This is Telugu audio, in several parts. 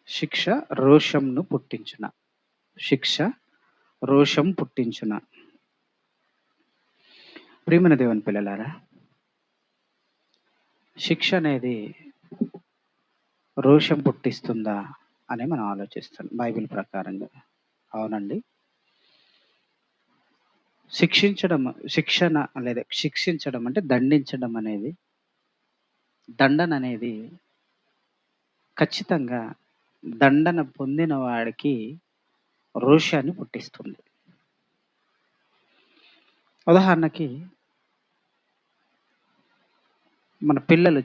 శిక్ష రోషంను పుట్టించున. శిక్ష రోషం పుట్టించున. ప్రియమైన దేవుని పిల్లలారా, శిక్ష అనేది రోషం పుట్టిస్తుందా అని మనం ఆలోచిస్తాం బైబిల్ ప్రకారంగా. అవునండి. శిక్షించడం అంటే దండించడం అనేది, దండన అనేది ఖచ్చితంగా దండన పొందిన వాడికి రోషాన్ని పుట్టిస్తుంది. ఉదాహరణకి మన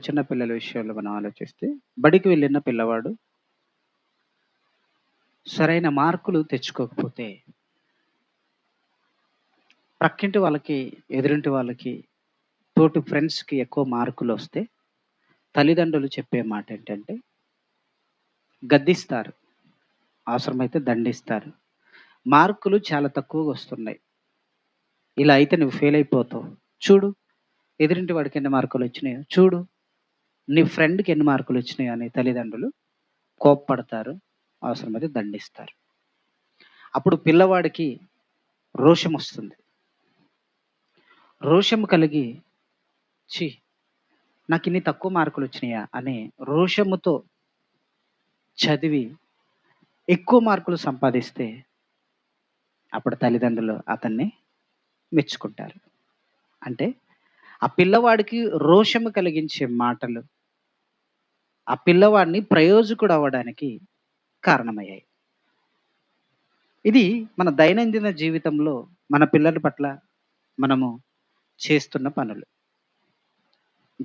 చిన్న పిల్లల విషయంలో మనం ఆలోచిస్తే, బడికి వెళ్ళిన పిల్లవాడు సరైన మార్కులు తెచ్చుకోకపోతే, ప్రక్కింటి వాళ్ళకి, ఎదురింటి వాళ్ళకి, తోటి ఫ్రెండ్స్‌కి ఎక్కువ మార్కులొస్తే తల్లిదండ్రులు చెప్పే మాట ఏంటంటే, గద్దిస్తారు. అవసరమైతే దండిస్తారు. మార్కులు చాలా తక్కువగొస్తున్నాయి. ఇలా అయితే నువ్వు ఫెయిల్ అయిపోతావు. చూడు, ఎదురింటి వాడికి ఎన్ని మార్కులొచ్చినాయో చూడు. నీ ఫ్రెండ్‌కి ఎన్ని మార్కులొచ్చినాయో అని తల్లిదండ్రులు కోప్పడతారు. అవసరమైతే దండిస్తారు. అప్పుడు పిల్లవాడికి రోషమొస్తుంది. రోషం కలిగి, ఛీ! నాకిన్ని తక్కువ మార్కులొచ్చినాయా అనే రోషముతో చదివి ఎక్కువ మార్కులు సంపాదిస్తే, అప్పుడు తల్లిదండ్రులు అతన్ని మెచ్చుకుంటారు. అంటే ఆ పిల్లవాడికి రోషము కలిగించే మాటలు, ఆ పిల్లవాడిని ప్రయోజకుడవ్వడానికి కారణమయ్యాయి. ఇది మన దైనందిన జీవితంలో మన పిల్లల పట్ల మనము చేస్తున్న పనులు.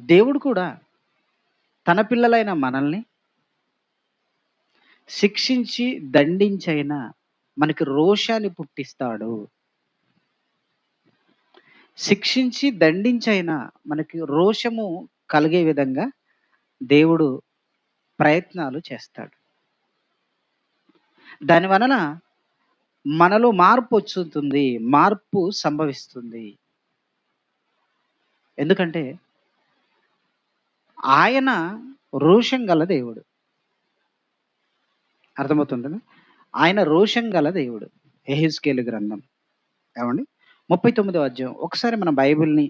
దేవుడు కూడా తన పిల్లలైన మనల్ని శిక్షించి, దండించైనా మనకి రోషాన్ని పుట్టిస్తాడు. శిక్షించి, దండించైనా మనకి రోషము కలిగే విధంగా దేవుడు ప్రయత్నాలు చేస్తాడు. దాని వలన మనలో మార్పొచ్చుతుంది. మార్పు సంభవిస్తుంది. ఎందుకంటే ఆయన రోషం గల దేవుడు. అర్థమవుతుందా? ఆయన రోషం గల దేవుడు. యెహెజ్కేలు గ్రంథం ఏవండి 39వ అధ్యాయం. ఒకసారి మన బైబిల్‌ని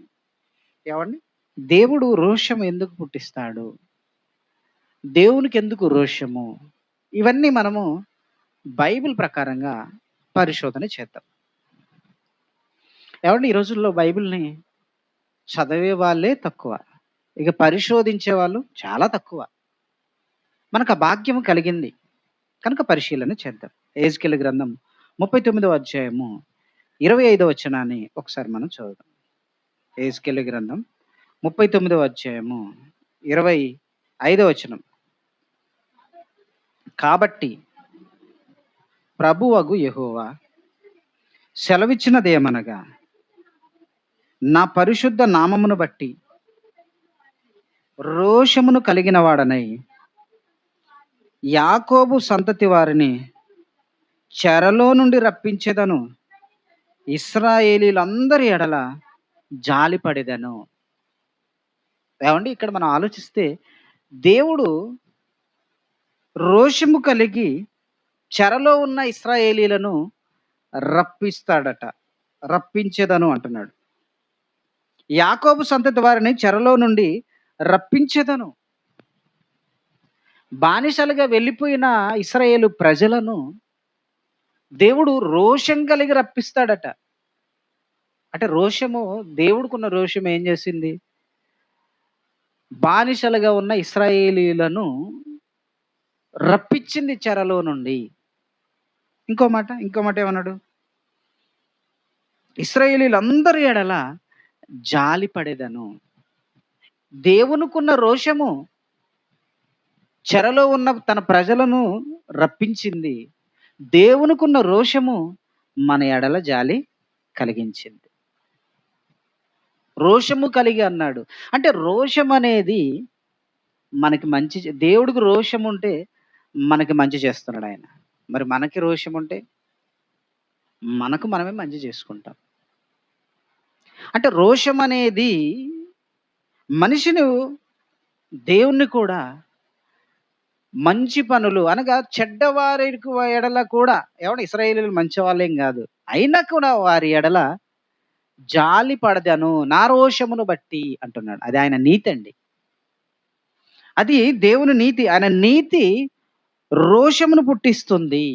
ఏవండి, దేవుడు రోషం ఎందుకు పుట్టిస్తాడు? దేవునికెందుకు రోషము? ఇవన్నీ మనము బైబిల్ ప్రకారంగా పరిశోధన చేద్దాం. ఏవండి, ఈ రోజుల్లో బైబిల్‌ని చదివే వాళ్ళే తక్కువ. ఇక పరిశోధించే వాళ్ళు చాలా తక్కువ. మనకు ఆ భాగ్యం కలిగింది కనుక పరిశీలన చేద్దాం. యెహెజ్కేలు గ్రంథం 39వ అధ్యాయము 25వ వచనాన్ని ఒకసారి మనం చదువుదాం. యెహెజ్కేలు గ్రంథం 39వ అధ్యాయము 25వ వచనం. కాబట్టి ప్రభువగు యెహోవా సెలవిచ్చినదేమనగా, నా పరిశుద్ధ నామమును బట్టి రోషమును కలిగిన వాడనై యాకోబు సంతతి వారిని చెరలో నుండి రప్పించెదను, ఇశ్రాయేలీయులందరి ఎడల జాలిపడెదను. ఏవండి, ఇక్కడ మనం ఆలోచిస్తే దేవుడు రోషము కలిగి చెరలో ఉన్న ఇశ్రాయేలీయులను రప్పిస్తాడట. రప్పించెదను అంటున్నాడు. యాకోబు సంతతి వారిని చెరలో నుండి రప్పించెదను. బానిసలుగా వెళ్ళిపోయిన ఇశ్రాయేలు ప్రజలను దేవుడు రోషం కలిగి రప్పిస్తాడట. అంటే రోషము, దేవుడికున్న రోషం ఏం చేసింది? బానిసలుగా ఉన్న ఇశ్రాయేలీయులను రప్పించింది చెరలో నుండి. ఇంకో మాట ఏమన్నాడు? ఇశ్రాయేలీయులందరి ఎడల జాలి పడేదను. దేవునికున్న రోషము చెరలో ఉన్న తన ప్రజలను రప్పించింది. దేవునికున్న రోషము మన ఎడల జాలి కలిగించింది. రోషము కలిగి అన్నాడు. అంటే రోషం అనేది మనకి మంచి దేవుడికి రోషం ఉంటే మనకి మంచి చేస్తున్నాడు ఆయన. మరి మనకి రోషం ఉంటే మనకు మనమే మంచి చేసుకుంటాం. అంటే రోషం అనేది మనిషిని, దేవుణ్ణి కూడా మంచి పనులు అనగా చెడ్డవారికి ఎడల కూడా ఏమంటే ఇశ్రాయేలీయులు మంచి వాళ్ళేం కాదు. అయినా కూడా వారి ఎడల జాలి పడదను నా రోషమును బట్టి అంటున్నాడు. అది ఆయన నీతి అండి. అది దేవుని నీతి. ఆయన నీతి రోషమును పుట్టిస్తుంది.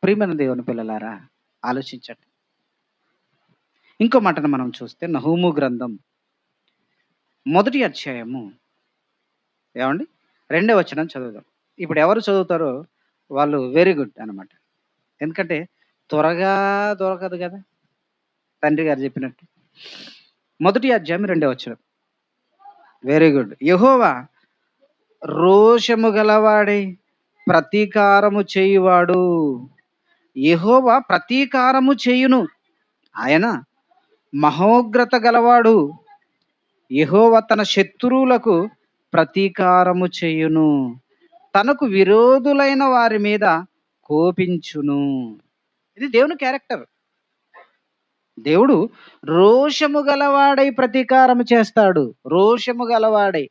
ప్రియమైన దేవుని పిల్లలారా ఆలోచించండి. ఇంకో మాటను మనం చూస్తే నహూము గ్రంథం మొదటి అధ్యాయము ఏమండి 2వ వచనం చదువుదాం. ఇప్పుడు ఎవరు చదువుతారో వాళ్ళు వెరీ గుడ్ అనమాట. ఎందుకంటే త్వరగా దొరకదు కదా! తండ్రి గారు చెప్పినట్టు. మొదటి అధ్యాయం 2వ వచనం. Very good. యెహోవా రోషము గలవాడై ప్రతీకారము చేయువాడు. యెహోవా ప్రతీకారము చేయును. ఆయన మహోగ్రత గలవాడు. యెహోవా తన శత్రువులకు ప్రతీకారము చేయును. తనకు విరోధులైన వారి మీద కోపించును. ఇది దేవుని క్యారెక్టర్. దేవుడు రోషము గలవాడై ప్రతీకారము చేస్తాడు. రోషము గలవాడై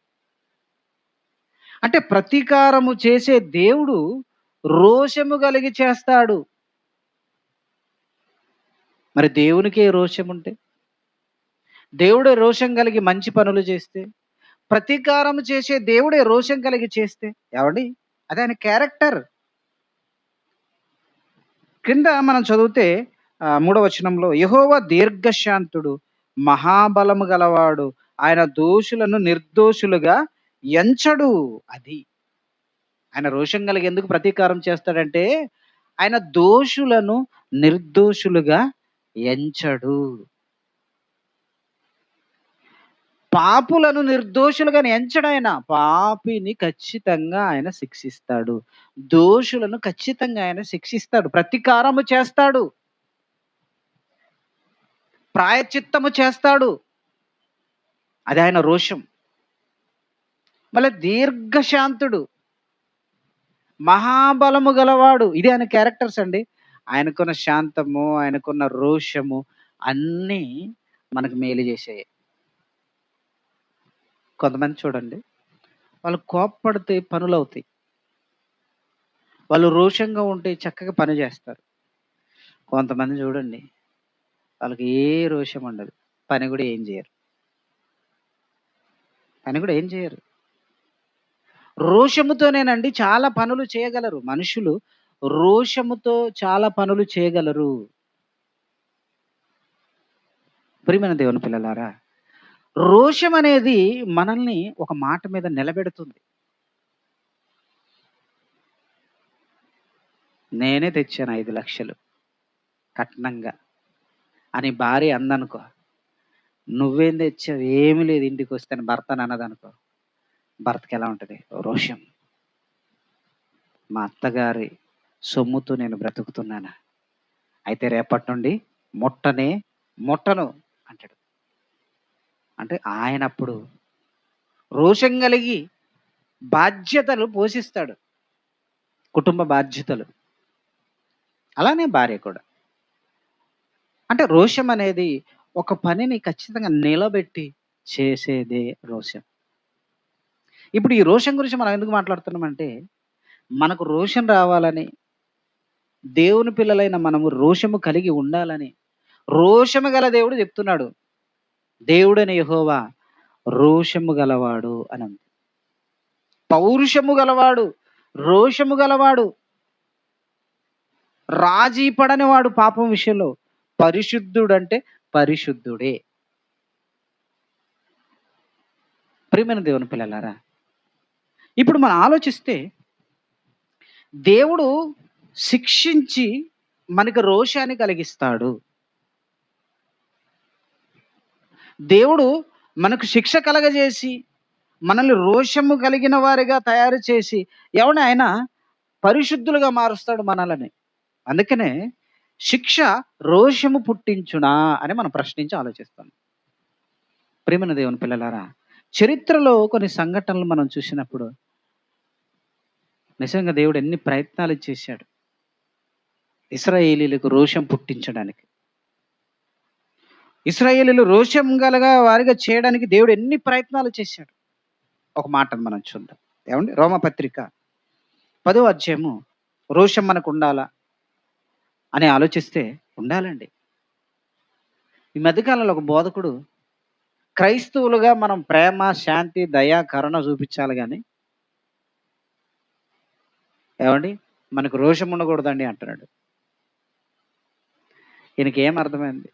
అంటే ప్రతీకారము చేసే దేవుడు రోషము కలిగి చేస్తాడు. మరి దేవునికే రోషం ఉంటే, దేవుడే రోషం కలిగి మంచి పనులు చేస్తే, ప్రతీకారం చేసే దేవుడే రోషం కలిగి చేస్తే ఏవండి అది ఆయన క్యారెక్టర్. క్రింద మనం చదివితే 3వ వచనంలో యెహోవా దీర్ఘశాంతుడు మహాబలము గలవాడు ఆయన దోషులను నిర్దోషులుగా ఎంచడు. అది ఆయన రోషం కలిగి ఎందుకు ప్రతీకారం చేస్తాడంటే ఆయన దోషులను నిర్దోషులుగా ఎంచడు. పాపులను నిర్దోషులుగా ఎంచడు ఆయన. పాపిని ఖచ్చితంగా ఆయన శిక్షిస్తాడు. దోషులను ఖచ్చితంగా ఆయన శిక్షిస్తాడు. ప్రతీకారము చేస్తాడు. ప్రాయశ్చిత్తము చేస్తాడు. అది ఆయన రోషం. మళ్ళీ దీర్ఘశాంతుడు, మహాబలము గలవాడు. ఇది ఆయన క్యారెక్టర్స్ అండి. ఆయనకున్న శాంతము, ఆయనకున్న రోషము అన్నీ మనకు మేలు చేసాయి. కొంతమంది చూడండి, వాళ్ళు కోప్పడితే పనులవుతాయి. వాళ్ళు రోషంగా ఉంటే చక్కగా పని చేస్తారు. కొంతమంది చూడండి, వాళ్ళకి ఏ రోషం ఉండదు. పని కూడా ఏం చేయరు. పని కూడా ఏం చేయరు. రోషముతోనేనండి చాలా పనులు చేయగలరు. మనుషులు రోషముతో చాలా పనులు చేయగలరు. ప్రియమైన దేవుని పిల్లలారా, రోషం అనేది మనల్ని ఒక మాట మీద నిలబెడుతుంది. నేనే తెచ్చాను 5 లక్షలు కట్నంగా అని భార్య అందనుకో, నువ్వేం తెచ్చావు ఏమి లేదు ఇంటికి వస్తే భర్త అన్నదనుకో, భర్తకి ఎలా ఉంటుంది? రోషం. మా అత్తగారి సొమ్ముతో నేను బ్రతుకుతున్నానా, అయితే రేపటి నుండి ముట్టను అంటాడు. అంటే ఆయన అప్పుడు రోషం కలిగి బాధ్యతలు పోషిస్తాడు, కుటుంబ బాధ్యతలు. అలానే భార్య కూడా. అంటే రోషం అనేది ఒక పనిని ఖచ్చితంగా నిలబెట్టి చేసేదే రోషం. ఇప్పుడు ఈ రోషం గురించి మనం ఎందుకు మాట్లాడుతున్నామంటే, మనకు రోషం రావాలని, దేవుని పిల్లలైన మనము రోషము కలిగి ఉండాలని రోషము గల దేవుడు చెప్తున్నాడు. దేవుడైన యెహోవా రోషము గలవాడు అని ఉంది. పౌరుషము గలవాడు, రోషము గలవాడు, రాజీ పడని వాడు పాపం విషయంలో. పరిశుద్ధుడంటే పరిశుద్ధుడే. ప్రియమైన దేవుని పిల్లలారా, ఇప్పుడు మనం ఆలోచిస్తే దేవుడు శిక్షించి మనకు రోషాన్ని కలిగిస్తాడు. దేవుడు మనకు శిక్ష కలగజేసి మనల్ని రోషము కలిగిన వారిగా తయారు చేసి ఆయన పరిశుద్ధులుగా మారుస్తాడు మనల్ని. అందుకనే శిక్ష రోషము పుట్టించునా అని మనం ప్రశ్నించి ఆలోచిస్తాం. ప్రియమైన దేవుని పిల్లలారా, చరిత్రలో కొన్ని సంఘటనలు మనం చూసినప్పుడు నిజంగా దేవుడు ఎన్ని ప్రయత్నాలు చేశాడు ఇశ్రాయేలీయులకు రోషం పుట్టించడానికి. ఇశ్రాయేలీయులు రోషం గలగా వారిగా చేయడానికి దేవుడు ఎన్ని ప్రయత్నాలు చేశాడు. ఒక మాటను మనం చూద్దాం. ఏమండి? రోమపత్రిక 10వ అధ్యాయము రోషం మనకుండాలా అని ఆలోచిస్తే ఉండాలండి. ఈ మధ్య కాలంలో ఒక బోధకుడు క్రైస్తవులుగా మనం ప్రేమ, శాంతి, దయ, కరుణ చూపించాలి గాని, ఏవండీ మనకు రోషం ఉండకూడదండి అంటున్నాడు. ఈయనకేం అర్థమైంది?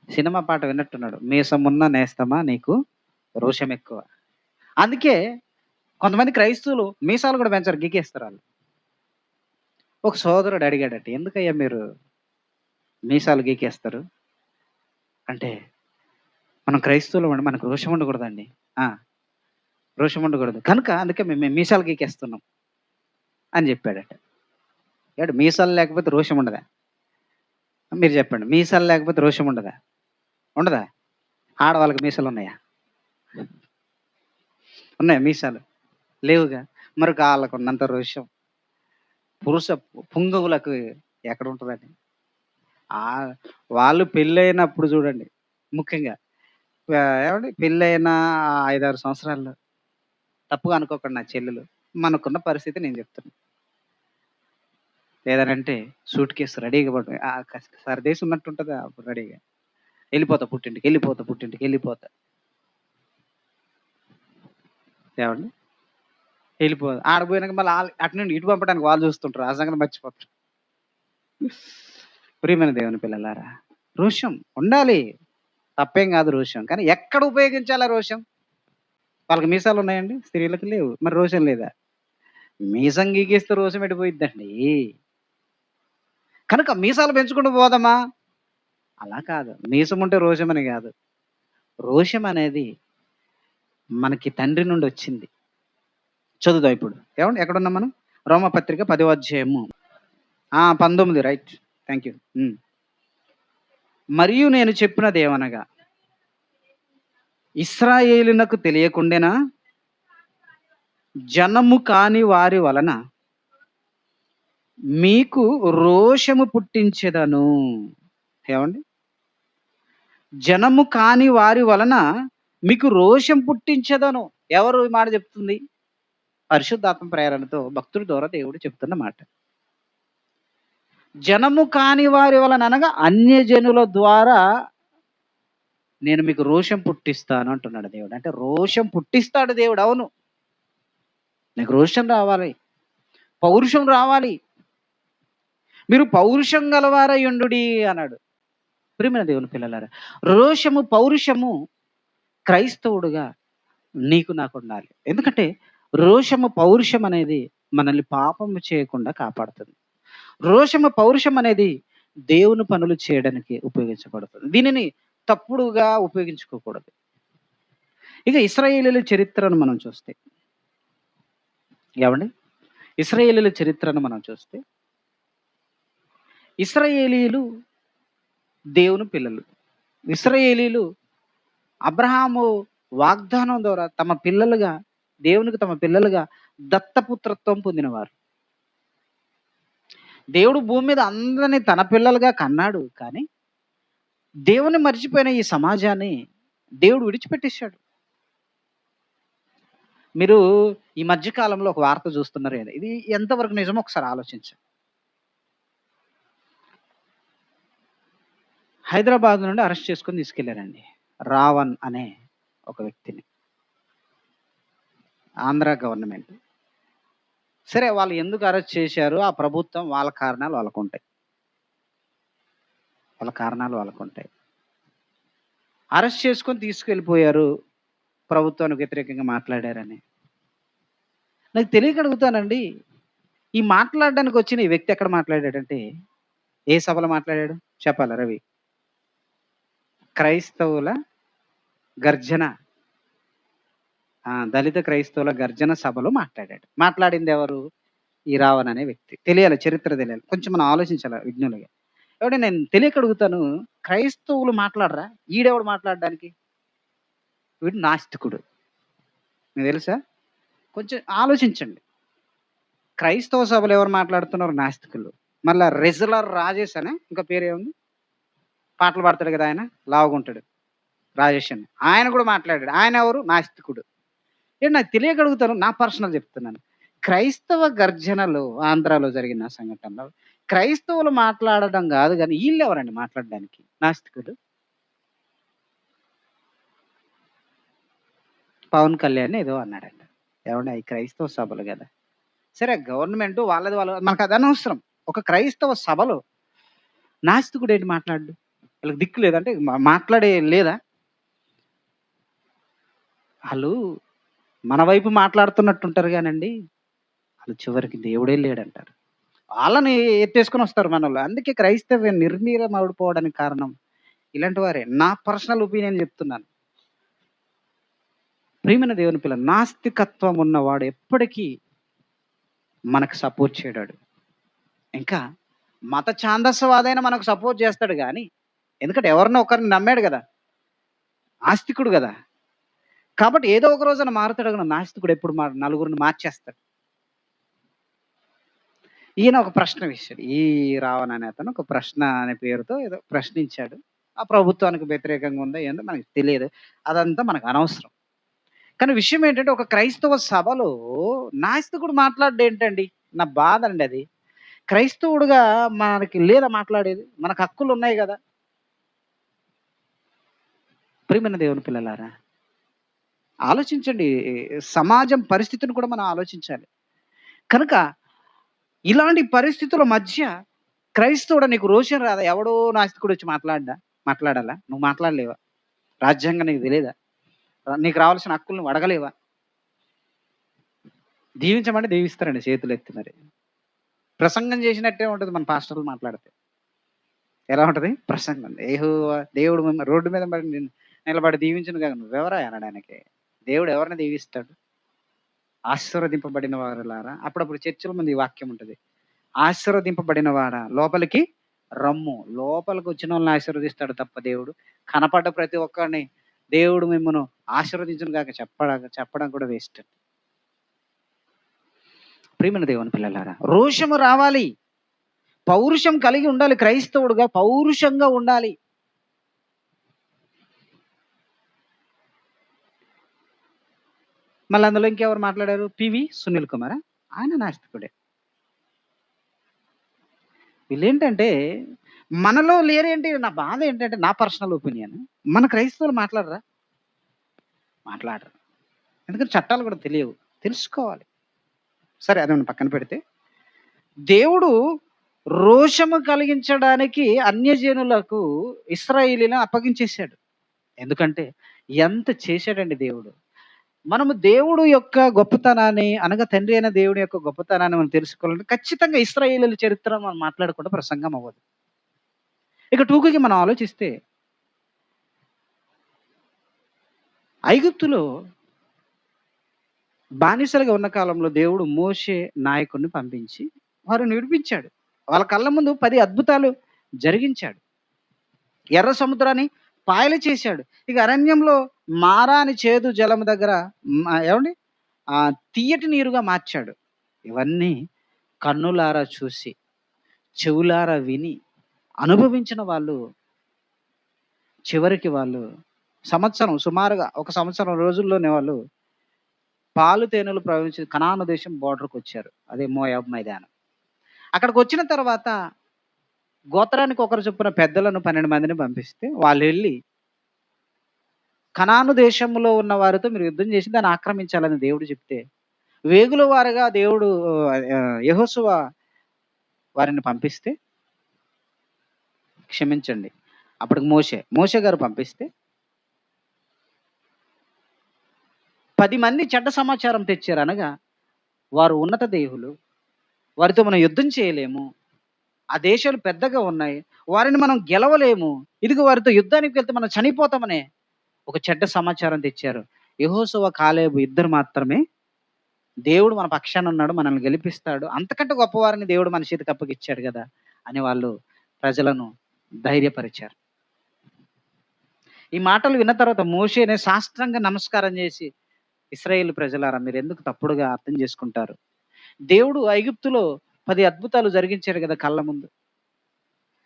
సినిమా పాట విన్నట్టున్నాడు. మీసమున్న నేస్తమా నీకు రోషం ఎక్కువ. అందుకే కొంతమంది క్రైస్తవులు మీసాలు కూడా పెంచరు, గీకేస్తారు ఆళ్ళు. ఒక సోదరుడు అడిగాడట, "ఎందుకయ్యా మీరు మీసాలు గీకేస్తారు?" అంటే, "మనం క్రైస్తవులమండి, మనకు రోషం ఉండకూడదండి." ఆ! రోషం ఉండకూడదు. కనుక అందుకే మేము మీసాలు గీకేస్తున్నాం అని చెప్పాడట. ఏవండీ మీసాలు లేకపోతే రోషం ఉండదా? మీరు చెప్పండి. మీసాలు లేకపోతే రోషం ఉండదా? ఉండదా? ఆడవాళ్ళకి మీసాలున్నాయా? ఉన్నాయా మీసాలు? లేవుగా. మరి ఆళ్ళకున్నంత రోషం పురుష పుంగవులకు ఎక్కడుంటదండి? ఆహ్, వాళ్ళు పెళ్ళైనప్పుడు చూడండి ముఖ్యంగా ఏవండీ పెళ్ళైన 5, 6 సంవత్సరాల్లో తప్పుగా అనుకోకండి నా చెల్లెలు. మనకున్న పరిస్థితి నేను చెప్తున్నా. లేదనంటే సూట్‌కేస్ రెడీగా పడు సర్దేసి ఉన్నట్టుంటది అప్పుడు రెడీగా. ఎళ్ళిపోతా పుట్టింటికి, ఎళ్ళిపోతా పుట్టింటికి, ఎళ్ళిపోతా. ఏవండీ? ఆడ పోయినాక మళ్ళీ అటు నుండి ఇటు పంపడానికి వాళ్ళు చూస్తుంటారు. ఆ సంగతి మర్చిపోతారు. ప్రియమైన దేవుని పిల్లలారా, రోషం ఉండాలి. తప్పేం కాదు రోషం. కానీ ఎక్కడ ఉపయోగించాలా రోషం? వాళ్ళకి మీసాలున్నాయండి? స్త్రీలకు లేవు. మరి రోషం లేదా? మీసం గీకేస్తే రోషం ఎటు పోయిద్దండి? కనుక మీసాలు పెంచుకుంటూ పోదామా? అలా కాదు. మీసం ఉంటే రోషమని గాదు. రోషం అనేది మనకి తండ్రి నుండొచ్చింది. చదువుదాం ఇప్పుడు. ఏవండీ ఎక్కడున్నాం మనం? రోమపత్రిక 10వ అధ్యాయము. 19 రైట్. Thank you. మరియు నేను చెప్పినదేమనగా, ఇశ్రాయేలునకు తెలియకుండెనా? జనము కాని వారి వలన మీకు రోషము పుట్టించెదను. ఏవండీ? జనము కాని వారి వలన మీకు రోషం పుట్టించెదను. ఎవరు ఈ మాట చెప్తుంది? పరిశుద్ధాత్మ ప్రేరణతో భక్తుల ద్వారా దేవుడు చెప్తున్న మాట. జనము కాని వారి వలన అనగా అన్యజనుల ద్వారా నేను మీకు రోషం పుట్టిస్తాను అంటున్నాడు దేవుడు. అంటే రోషం పుట్టిస్తాడు దేవుడు. అవును. నీకు రోషం రావాలి. పౌరుషం రావాలి. మీరు పౌరుషం గలవారయుండుడి అన్నాడు. ప్రియమైన దేవుని పిల్లలారా, రోషము, పౌరుషము క్రైస్తవుడుగా నీకు నాకుండాలి. ఎందుకంటే రోషము, పౌరుషం అనేది మనల్ని పాపము చేయకుండా కాపాడుతుంది. రోషము, పౌరుషం అనేది దేవుని పనులు చేయడానికి ఉపయోగించబడుతుంది. దీనిని తప్పుడుగా ఉపయోగించుకోకూడదు. ఇక ఇశ్రాయేలీయుల చరిత్రను మనం చూస్తే ఏవండీ? ఇశ్రాయేలీయుల చరిత్రను మనం చూస్తే, ఇశ్రాయేలీయులు దేవుని పిల్లలు. ఇశ్రాయేలీయులు అబ్రహాము వాగ్దానం ద్వారా తమ పిల్లలుగా దేవునికి తమ పిల్లలుగా దత్తపుత్రత్వం పొందినవారు. దేవుడు భూమి మీద అందరిని తన పిల్లలుగా కన్నాడు. కానీ దేవుని మర్చిపోయిన ఈ సమాజాన్ని దేవుడు విడిచిపెట్టేసాడు. మీరు ఈ మధ్య కాలంలో ఒక వార్త చూస్తున్నారు కదా! ఇది ఎంతవరకు నిజమో ఒకసారి ఆలోచించండి. హైదరాబాద్ నుండి అరెస్ట్ చేసుకొని తీసుకెళ్లారండి. రావణ్ అనే ఒక వ్యక్తిని. ఆంధ్ర గవర్నమెంట్. సరే వాళ్ళు ఎందుకు అరెస్ట్ చేశారు? ఆ ప్రభుత్వం వాళ్ళ కారణాలు వాళ్ళకుంటాయి. వాళ్ళ కారణాలు వాళ్ళకుంటాయి. అరెస్ట్ చేసుకొని తీసుకెళ్ళిపోయారు. ప్రభుత్వానికి వ్యతిరేకంగా మాట్లాడారని. నాకు తెలియక అడుగుతానండి. ఈ మాట్లాడడానికి వచ్చిన ఈ వ్యక్తి ఎక్కడ మాట్లాడాడంటే, ఏ సభలో మాట్లాడాడు? చెప్పాలా రవి? క్రైస్తవుల గర్జన. దళిత క్రైస్తవుల గర్జన సభలో మాట్లాడాడు. మాట్లాడిందెవరు? ఈ రావణ్ అనే వ్యక్తి. తెలియాలి, చరిత్ర తెలియాలి. కొంచెం మనం ఆలోచించాలి విజ్ఞులుగా. ఏవండీ నేను తెలియక అడుగుతాను. క్రైస్తవులు మాట్లాడరా? ఈడెవడు మాట్లాడడానికి? వీడు నాస్తికుడు. మీకు తెలుసా? కొంచెం ఆలోచించండి. క్రైస్తవ సభలో ఎవరు మాట్లాడుతున్నారు? నాస్తికులు. మళ్ళా రెజ్లర్ రాజేష్ అనే ఇంకో పేరేముంది? పాటలు పాడతాడు కదా ఆయన. లావుగుంటాడు. రాజేష్ అని. ఆయన కూడా మాట్లాడాడు. ఆయన ఎవరు? నాస్తికుడు. నాకు తెలియక అడుగుతాను. నా పర్సనల్ చెప్తున్నాను. క్రైస్తవ గర్జనలు ఆంధ్రాలో జరిగిన సంఘటనలో క్రైస్తవులు మాట్లాడడం గాదు గానీ, ఈళ్ళెవరండి మాట్లాడడానికి? నాస్తికులు. పవన్ కళ్యాణ్ ఏదో అన్నాడంట. ఏవండీ అయి క్రైస్తవ సభలు గదా! సరే గవర్నమెంటు వాళ్ళది మనకది అనవసరం. ఒక క్రైస్తవ సభలో నాస్తికుడేంటి మాట్లాడడు? ఆళ్ళకి దిక్కు లేదా? అంటే మాట్లాడే లేదా? ఆళ్ళు మన వైపు మాట్లాడుతున్నట్టుంటారు గానండి, ఆళ్ళు చివరికి దేవుడే లేడంటారు. ఆళ్ళని ఎత్తేసుకొనొస్తారు మనోళ్ళు. అందుకే క్రైస్తవ్యం నిర్వీర్యమడిపోవడానికి కారణం ఇలాంటి వారే. నా పర్సనల్ ఒపీనియన్ జెప్తున్నాను. ప్రియమైన దేవుని పిల్లలు, నాస్తికత్వం ఉన్నవాడు ఎప్పటికీ మనకు సపోర్ట్ చేయడాడు. ఇంకా మత ఛాందసవాదైన మనకు సపోర్ట్ జేస్తాడు గానీ, ఎందుకంటే ఎవరినో ఒకరిని నమ్మాడు గదా! ఆస్తికుడు గదా! కాబట్టి ఏదో ఒక రోజున మారుతాడు గానీ, నాస్తికుడు ఎప్పుడు నలుగురిని మార్చేస్తాడు. ఈయన ఒక ప్రశ్న వేశాడు. ఈ రావణ అనే అతను ఒక ప్రశ్న అనే పేరుతో ఏదో ప్రశ్నించాడు. ఆ ప్రభుత్వానికి వ్యతిరేకంగా ఉందో ఏందో మనకు తెలియదు. అదంతా మనకు అనవసరం. కానీ విషయం ఏంటంటే ఒక క్రైస్తవ సభలో నాస్తికుడు మాట్లాడడేంటండి? నా బాధండి అది. క్రైస్తవుడుగా మనకి లేదా మాట్లాడేది? మనకు హక్కులున్నాయి గదా! ప్రియమైన దేవుని పిల్లలారా, ఆలోచించండి. సమాజం పరిస్థితిని కూడా మనం ఆలోచించాలి. కనుక ఇలాంటి పరిస్థితుల మధ్య క్రైస్తవుడా నీకు రోషం రాదా? ఎవడో నాస్తికుడొచ్చి మాట్లాడాలా? నువ్వు మాట్లాడలేవా? రాజ్యాంగం నీకు తెలీదా? నీకు రావాల్సిన హక్కులు నువ్వు అడగలేవా? దీవించమంటే దీవిస్తారండి చేతులెత్తి మరి. ప్రసంగం చేసినట్టే ఉంటది మన పాస్టర్లు మాట్లాడితే. ఎలా ఉంటది? ప్రసంగం. యెహోవా దేవుడు రోడ్డు మీద మరి నిలబడి దీవించును గాక నువ్వెవరా అనడానికి? దేవుడు ఎవరిని దీవిస్తాడు? ఆశీర్వదింపబడిన వారులారా, అప్పుడప్పుడు చర్చిల ముందు ఈ వాక్యం ఉంటది. ఆశీర్వదింపబడిన వాడా లోపలికి రమ్ము. లోపలికొచ్చినోళ్ళని ఆశీర్వదిస్తాడు తప్ప దేవుడు. కనపడ్డ ప్రతి ఒక్కరిని దేవుడు మిమ్మును ఆశీర్వదించును గాక చెప్పడం కూడా వేస్ట్. ప్రియమైన దేవుని పిల్లలారా, రోషము రావాలి. పౌరుషం కలిగి ఉండాలి. క్రైస్తవుడుగా పౌరుషంగా ఉండాలి. మళ్ళీ అందులో ఇంకెవరు మాట్లాడారు? పివి సునీల్ కుమారా? ఆయన నాస్తికుడే. వీళ్ళేంటంటే మనలో లేరేంటి? నా బాధ ఏంటంటే నా పర్సనల్ ఒపీనియన్. మన క్రైస్తవులు మాట్లాడరా? మాట్లాడరు. ఎందుకంటే చట్టాలు కూడా తెలియవు. తెలుసుకోవాలి. సరే అది మనం పక్కన పెడితే, దేవుడు రోషము కలిగించడానికి అన్యజనులకు ఇశ్రాయేలీయులను అప్పగించేశాడు. ఎందుకంటే ఎంత చేశాడండి దేవుడు. మనము దేవుడు యొక్క గొప్పతనాన్ని అనగా తండ్రి అయిన దేవుడి యొక్క గొప్పతనాన్ని మనం తెలుసుకోవాలంటే ఖచ్చితంగా ఇశ్రాయేలీయుల చరిత్ర మనం మాట్లాడకుండా ప్రసంగం అవ్వదు. ఇక టూకుకి మనం ఆలోచిస్తే ఐగుప్తులో బానిసలుగా ఉన్న కాలంలో దేవుడు మోషే నాయకుడిని పంపించి వారిని విడిపించాడు. వాళ్ళ కళ్ళ ముందు 10 అద్భుతాలు జరిగించాడు. ఎర్ర సముద్రాన్ని పాయలు చేశాడు. ఇక అరణ్యంలో మారాని చేదు జలము దగ్గర ఏవండి తియ్యటి నీరుగా మార్చాడు. ఇవన్నీ కన్నులారా చూసి, చెవులారా విని, అనుభవించిన వాళ్ళు చివరికి వాళ్ళు సుమారుగా ఒక సంవత్సరం రోజుల్లోనే వాళ్ళు పాలు తేనెలు ప్రవహించి కనాను దేశం బోర్డర్‌కొచ్చారు. అదే మోయాబు మైదానం. అక్కడికొచ్చిన తర్వాత గోత్రానికి ఒకరు చొప్పున పెద్దలను 12 మందిని పంపిస్తే వాళ్ళెళ్ళి కనాను దేశంలో ఉన్న వారితో మీరు యుద్ధం చేసి దాన్ని ఆక్రమించాలని దేవుడు చెప్తే, వేగుల వారుగా దేవుడు యెహోషువ వారిని పంపిస్తే క్షమించండి. అప్పటికి మోషే గారు పంపిస్తే 10 మంది చెడ్డ సమాచారం తెచ్చారు. అనగా వారు ఉన్నత దేహులు. వారితో మనం యుద్ధం చేయలేము. ఆ దేశాలు పెద్దగా ఉన్నాయి. వారిని మనం గెలవలేము. ఇదిగో వారితో యుద్ధానికి వెళ్తే మనం చనిపోతామనే ఒక చెడ్డ సమాచారం తెచ్చారు. యెహోషువ, కాలేబు ఇద్దరు మాత్రమే దేవుడు మన పక్షాన ఉన్నాడు. మనల్ని గెలిపిస్తాడు. అంతకంటే గొప్పవారిని దేవుడు మన చేతికి అప్పగిచ్చాడు గదా! అని వాళ్ళు ప్రజలను ధైర్యపరిచారు. ఈ మాటలు విన్న తర్వాత మోషేనే సాష్టాంగ నమస్కారం చేసి, ఇశ్రాయేలు ప్రజలారా మీరెందుకు తప్పుడుగా అర్థం చేసుకుంటారు? దేవుడు ఐగుప్తులో 10 అద్భుతాలు జరిగించారు గదా కళ్ళ ముందు.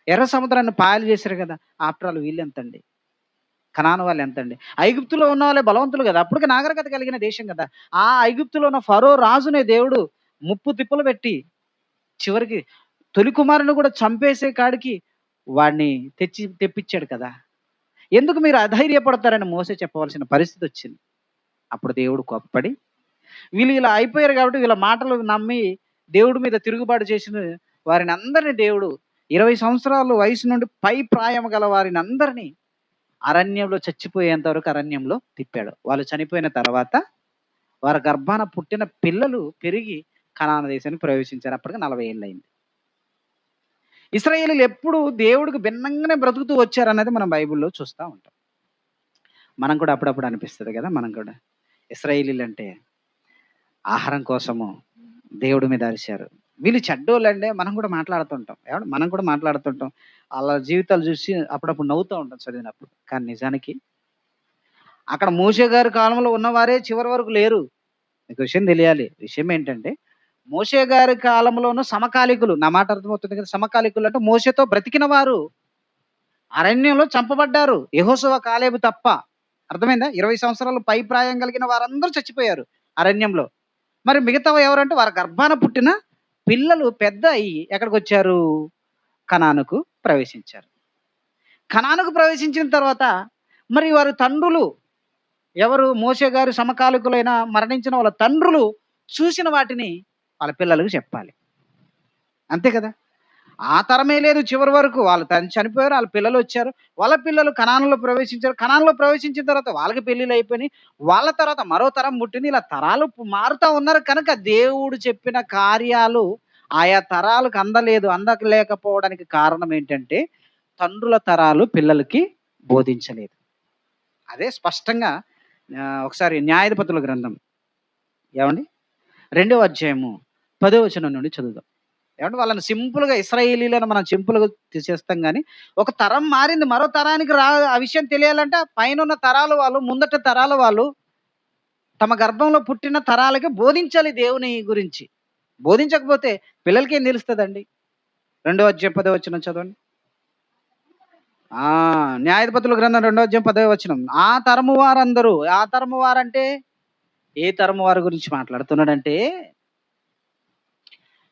ఎర్ర సముద్రాన్ని పాయలు చేశారు గదా! ఆఫ్టర్ ఆల్ వీళ్ళెంతండి? కనాను వాళ్ళెంతండి? ఐగుప్తులో ఉన్న వాళ్ళే బలవంతులు గదా! అప్పటికి నాగరికత కలిగిన దేశం గదా! ఆ ఐగుప్తులో ఉన్న ఫరో రాజునే దేవుడు ముప్పు తిప్పలు పెట్టి చివరికి తొలి కుమారుని కూడా చంపేసే కాడికి వాడిని తెప్పించాడు కదా! ఎందుకు మీరు అధైర్యపడతారని మోసే చెప్పవలసిన పరిస్థితి వచ్చింది. అప్పుడు దేవుడు కోప్పడి, వీళ్ళు ఇలా అయిపోయారు కాబట్టి వీళ్ళ మాటలు నమ్మి దేవుడి మీద తిరుగుబాటు చేసిన వారిని అందరిని దేవుడు 20 సంవత్సరాల వయసు నుండి పై ప్రాయం గల వారిని అందరినీ అరణ్యంలో చచ్చిపోయేంత వరకు అరణ్యంలో తిప్పాడు. వాళ్ళు చనిపోయిన తర్వాత వారి గర్భాన పుట్టిన పిల్లలు పెరిగి కనాను దేశానికి ప్రవేశించారు. అప్పటికి 40 ఏళ్ళయింది. ఇశ్రాయేలీయులు ఎప్పుడు దేవుడికి భిన్నంగానే బ్రతుకుతూ వచ్చారన్నది మనం బైబిల్‌లో చూస్తా ఉంటాం. మనం కూడా అప్పుడప్పుడు అనిపిస్తది కదా! మనం కూడా ఇశ్రాయేలీయులంటే ఆహారం కోసము దేవుడి మీద అరిచారు. వీళ్ళు చెడ్డోళ్ళండే మనం కూడా మాట్లాడుతుంటాం. ఏవండీ మనం కూడా మాట్లాడుతుంటాం. ఆళ్ళ జీవితాలు చూసి అప్పుడప్పుడు నవ్వుతా ఉంటాం చదివినప్పుడు. కానీ నిజానికి అక్కడ మోషే గారి కాలంలో ఉన్నవారే చివరి వరకు లేరు. మీకు విషయం తెలియాలి. విషయం ఏంటంటే మోషే గారి కాలంలో ఉన్న సమకాలికులు, నా మాట అర్థమవుతుంది కదా! సమకాలికులు అంటే మోషేతో బ్రతికిన వారు అరణ్యంలో చంపబడ్డారు. యెహోషువ, కాలేబు తప్ప. అర్థమైందా? 20 సంవత్సరాలు పై ప్రాయం కలిగిన వారందరూ చచ్చిపోయారు అరణ్యంలో. మరి మిగతావి ఎవరంటే వారి గర్భాన పుట్టిన పిల్లలు పెద్ద అయ్యి ఎక్కడికొచ్చారు? కనానుకు ప్రవేశించారు. కనానుకు ప్రవేశించిన తర్వాత మరి వారి తండ్రులు ఎవరు? మోషే గారి సమకాలికులైన మరణించిన వాళ్ళ తండ్రులు చూసిన వాటిని వాళ్ళ పిల్లలకు చెప్పాలి. అంతే కదా! ఆ తరమే లేదు చివరి వరకు. వాళ్ళు చనిపోయారు. ఆళ్ళ పిల్లలొచ్చారు. వాళ్ళ పిల్లలు కనానులో ప్రవేశించారు. కనానులో ప్రవేశించిన తర్వాత వాళ్ళకి పెళ్ళిళ్ళయిపోయినియి. వాళ్ళ తర్వాత మరో తరం పుట్టింది. ఇలా తరాలు మారుతా ఉన్నారు కనుక దేవుడు చెప్పిన కార్యాలు ఆయా తరాలకు అందలేదు. అందలేకపోవడానికి కారణం ఏంటంటే తండ్రుల తరాలు పిల్లలకి బోధించలేదు. అదే స్పష్టంగా ఒకసారి న్యాయాధిపతుల గ్రంథం ఏవండీ? 2వ అధ్యాయము 10వ వచనం నుండి చదువుదాం. ఏవంటే వాళ్ళని సింపుల్‌గా ఇశ్రాయేలీయులని మనం సింపుల్‌గా తీసేస్తాం గానీ, ఒక తరం మారింది. మరో తరానికి ఆ విషయం తెలియాలంటే పైనున్న తరాల వాళ్ళు, ముందట తరాల వాళ్ళు తమ గర్భంలో పుట్టిన తరాలకి బోధించాలి దేవుని గురించి. బోధించకపోతే పిల్లలకేం తెలుస్తదండి? 2వ అధ్యాయం 10వ వచనం చదవండి. ఆ! న్యాయాధిపతుల గ్రంథం 2వ అధ్యాయం 10వ వచనం. ఆ తరము వారందరూ, ఆ తరము వారంటే ఏ తరము వారి గురించి మాట్లాడుతున్నాడంటే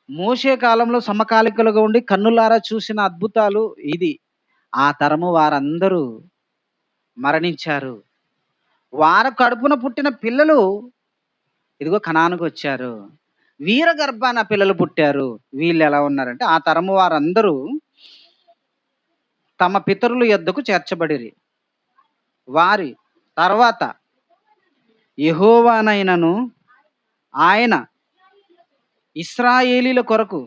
మోషే కాలంలో సమకాలికులుగా ఉండి కన్నులారా చూసిన అద్భుతాలు ఇది. ఆ తరము వారందరూ మరణించారు. వారి కడుపున పుట్టిన పిల్లలు ఇదిగో కనానుకొచ్చారు. వీర గర్భాన పిల్లలు పుట్టారు. వీళ్ళెలా ఉన్నారంటే ఆ తరము వారందరూ తమ పితరుల యొద్దకు చేర్చబడిరి. వారి తర్వాత యెహోవానైనను ఆయన ఇశ్రాయేలీయుల కొరకు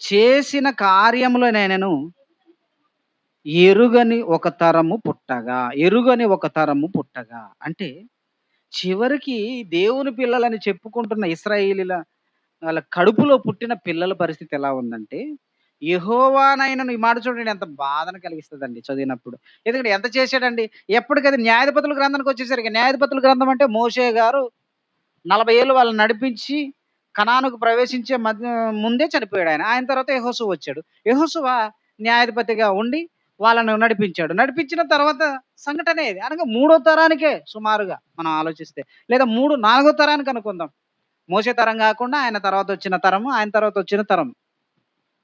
చేసిన కార్యములనైనను ఎరుగని ఒక తరము పుట్టగా, ఎరుగని ఒక తరము పుట్టగా. అంటే చివరికి దేవుని పిల్లలని చెప్పుకుంటున్న ఇశ్రాయేలీయుల వాళ్ళ కడుపులో పుట్టిన పిల్లల పరిస్థితి ఎలా ఉందంటే, యెహోవానైనను ఈ మాట చూడండి ఎంత బాధను కలిగిస్తదండి చదివినప్పుడు. ఎందుకంటే ఎంత చేశాడండి? ఎప్పటికది న్యాయాధిపతుల గ్రంథానికొచ్చేసరికి న్యాయాధిపతుల గ్రంథం అంటే మోషే గారు 40 ఏళ్ళు వాళ్ళని నడిపించి కనానుకు ప్రవేశించే ముందే చనిపోయాడాయన. ఆయన తర్వాత యెహోషువ వచ్చాడు. యెహోషువ న్యాయాధిపతిగా ఉండి వాళ్ళను నడిపించాడు. నడిపించిన తర్వాత సంఘటనే ఇది. అనగా మూడో తరానికే సుమారుగా మనం ఆలోచిస్తే. లేదా 3, 4 తరానికి అనుకుందాం. మోసే తరం గాకుండా ఆయన తర్వాత వచ్చిన తరము, ఆయన తర్వాత వచ్చిన తరం.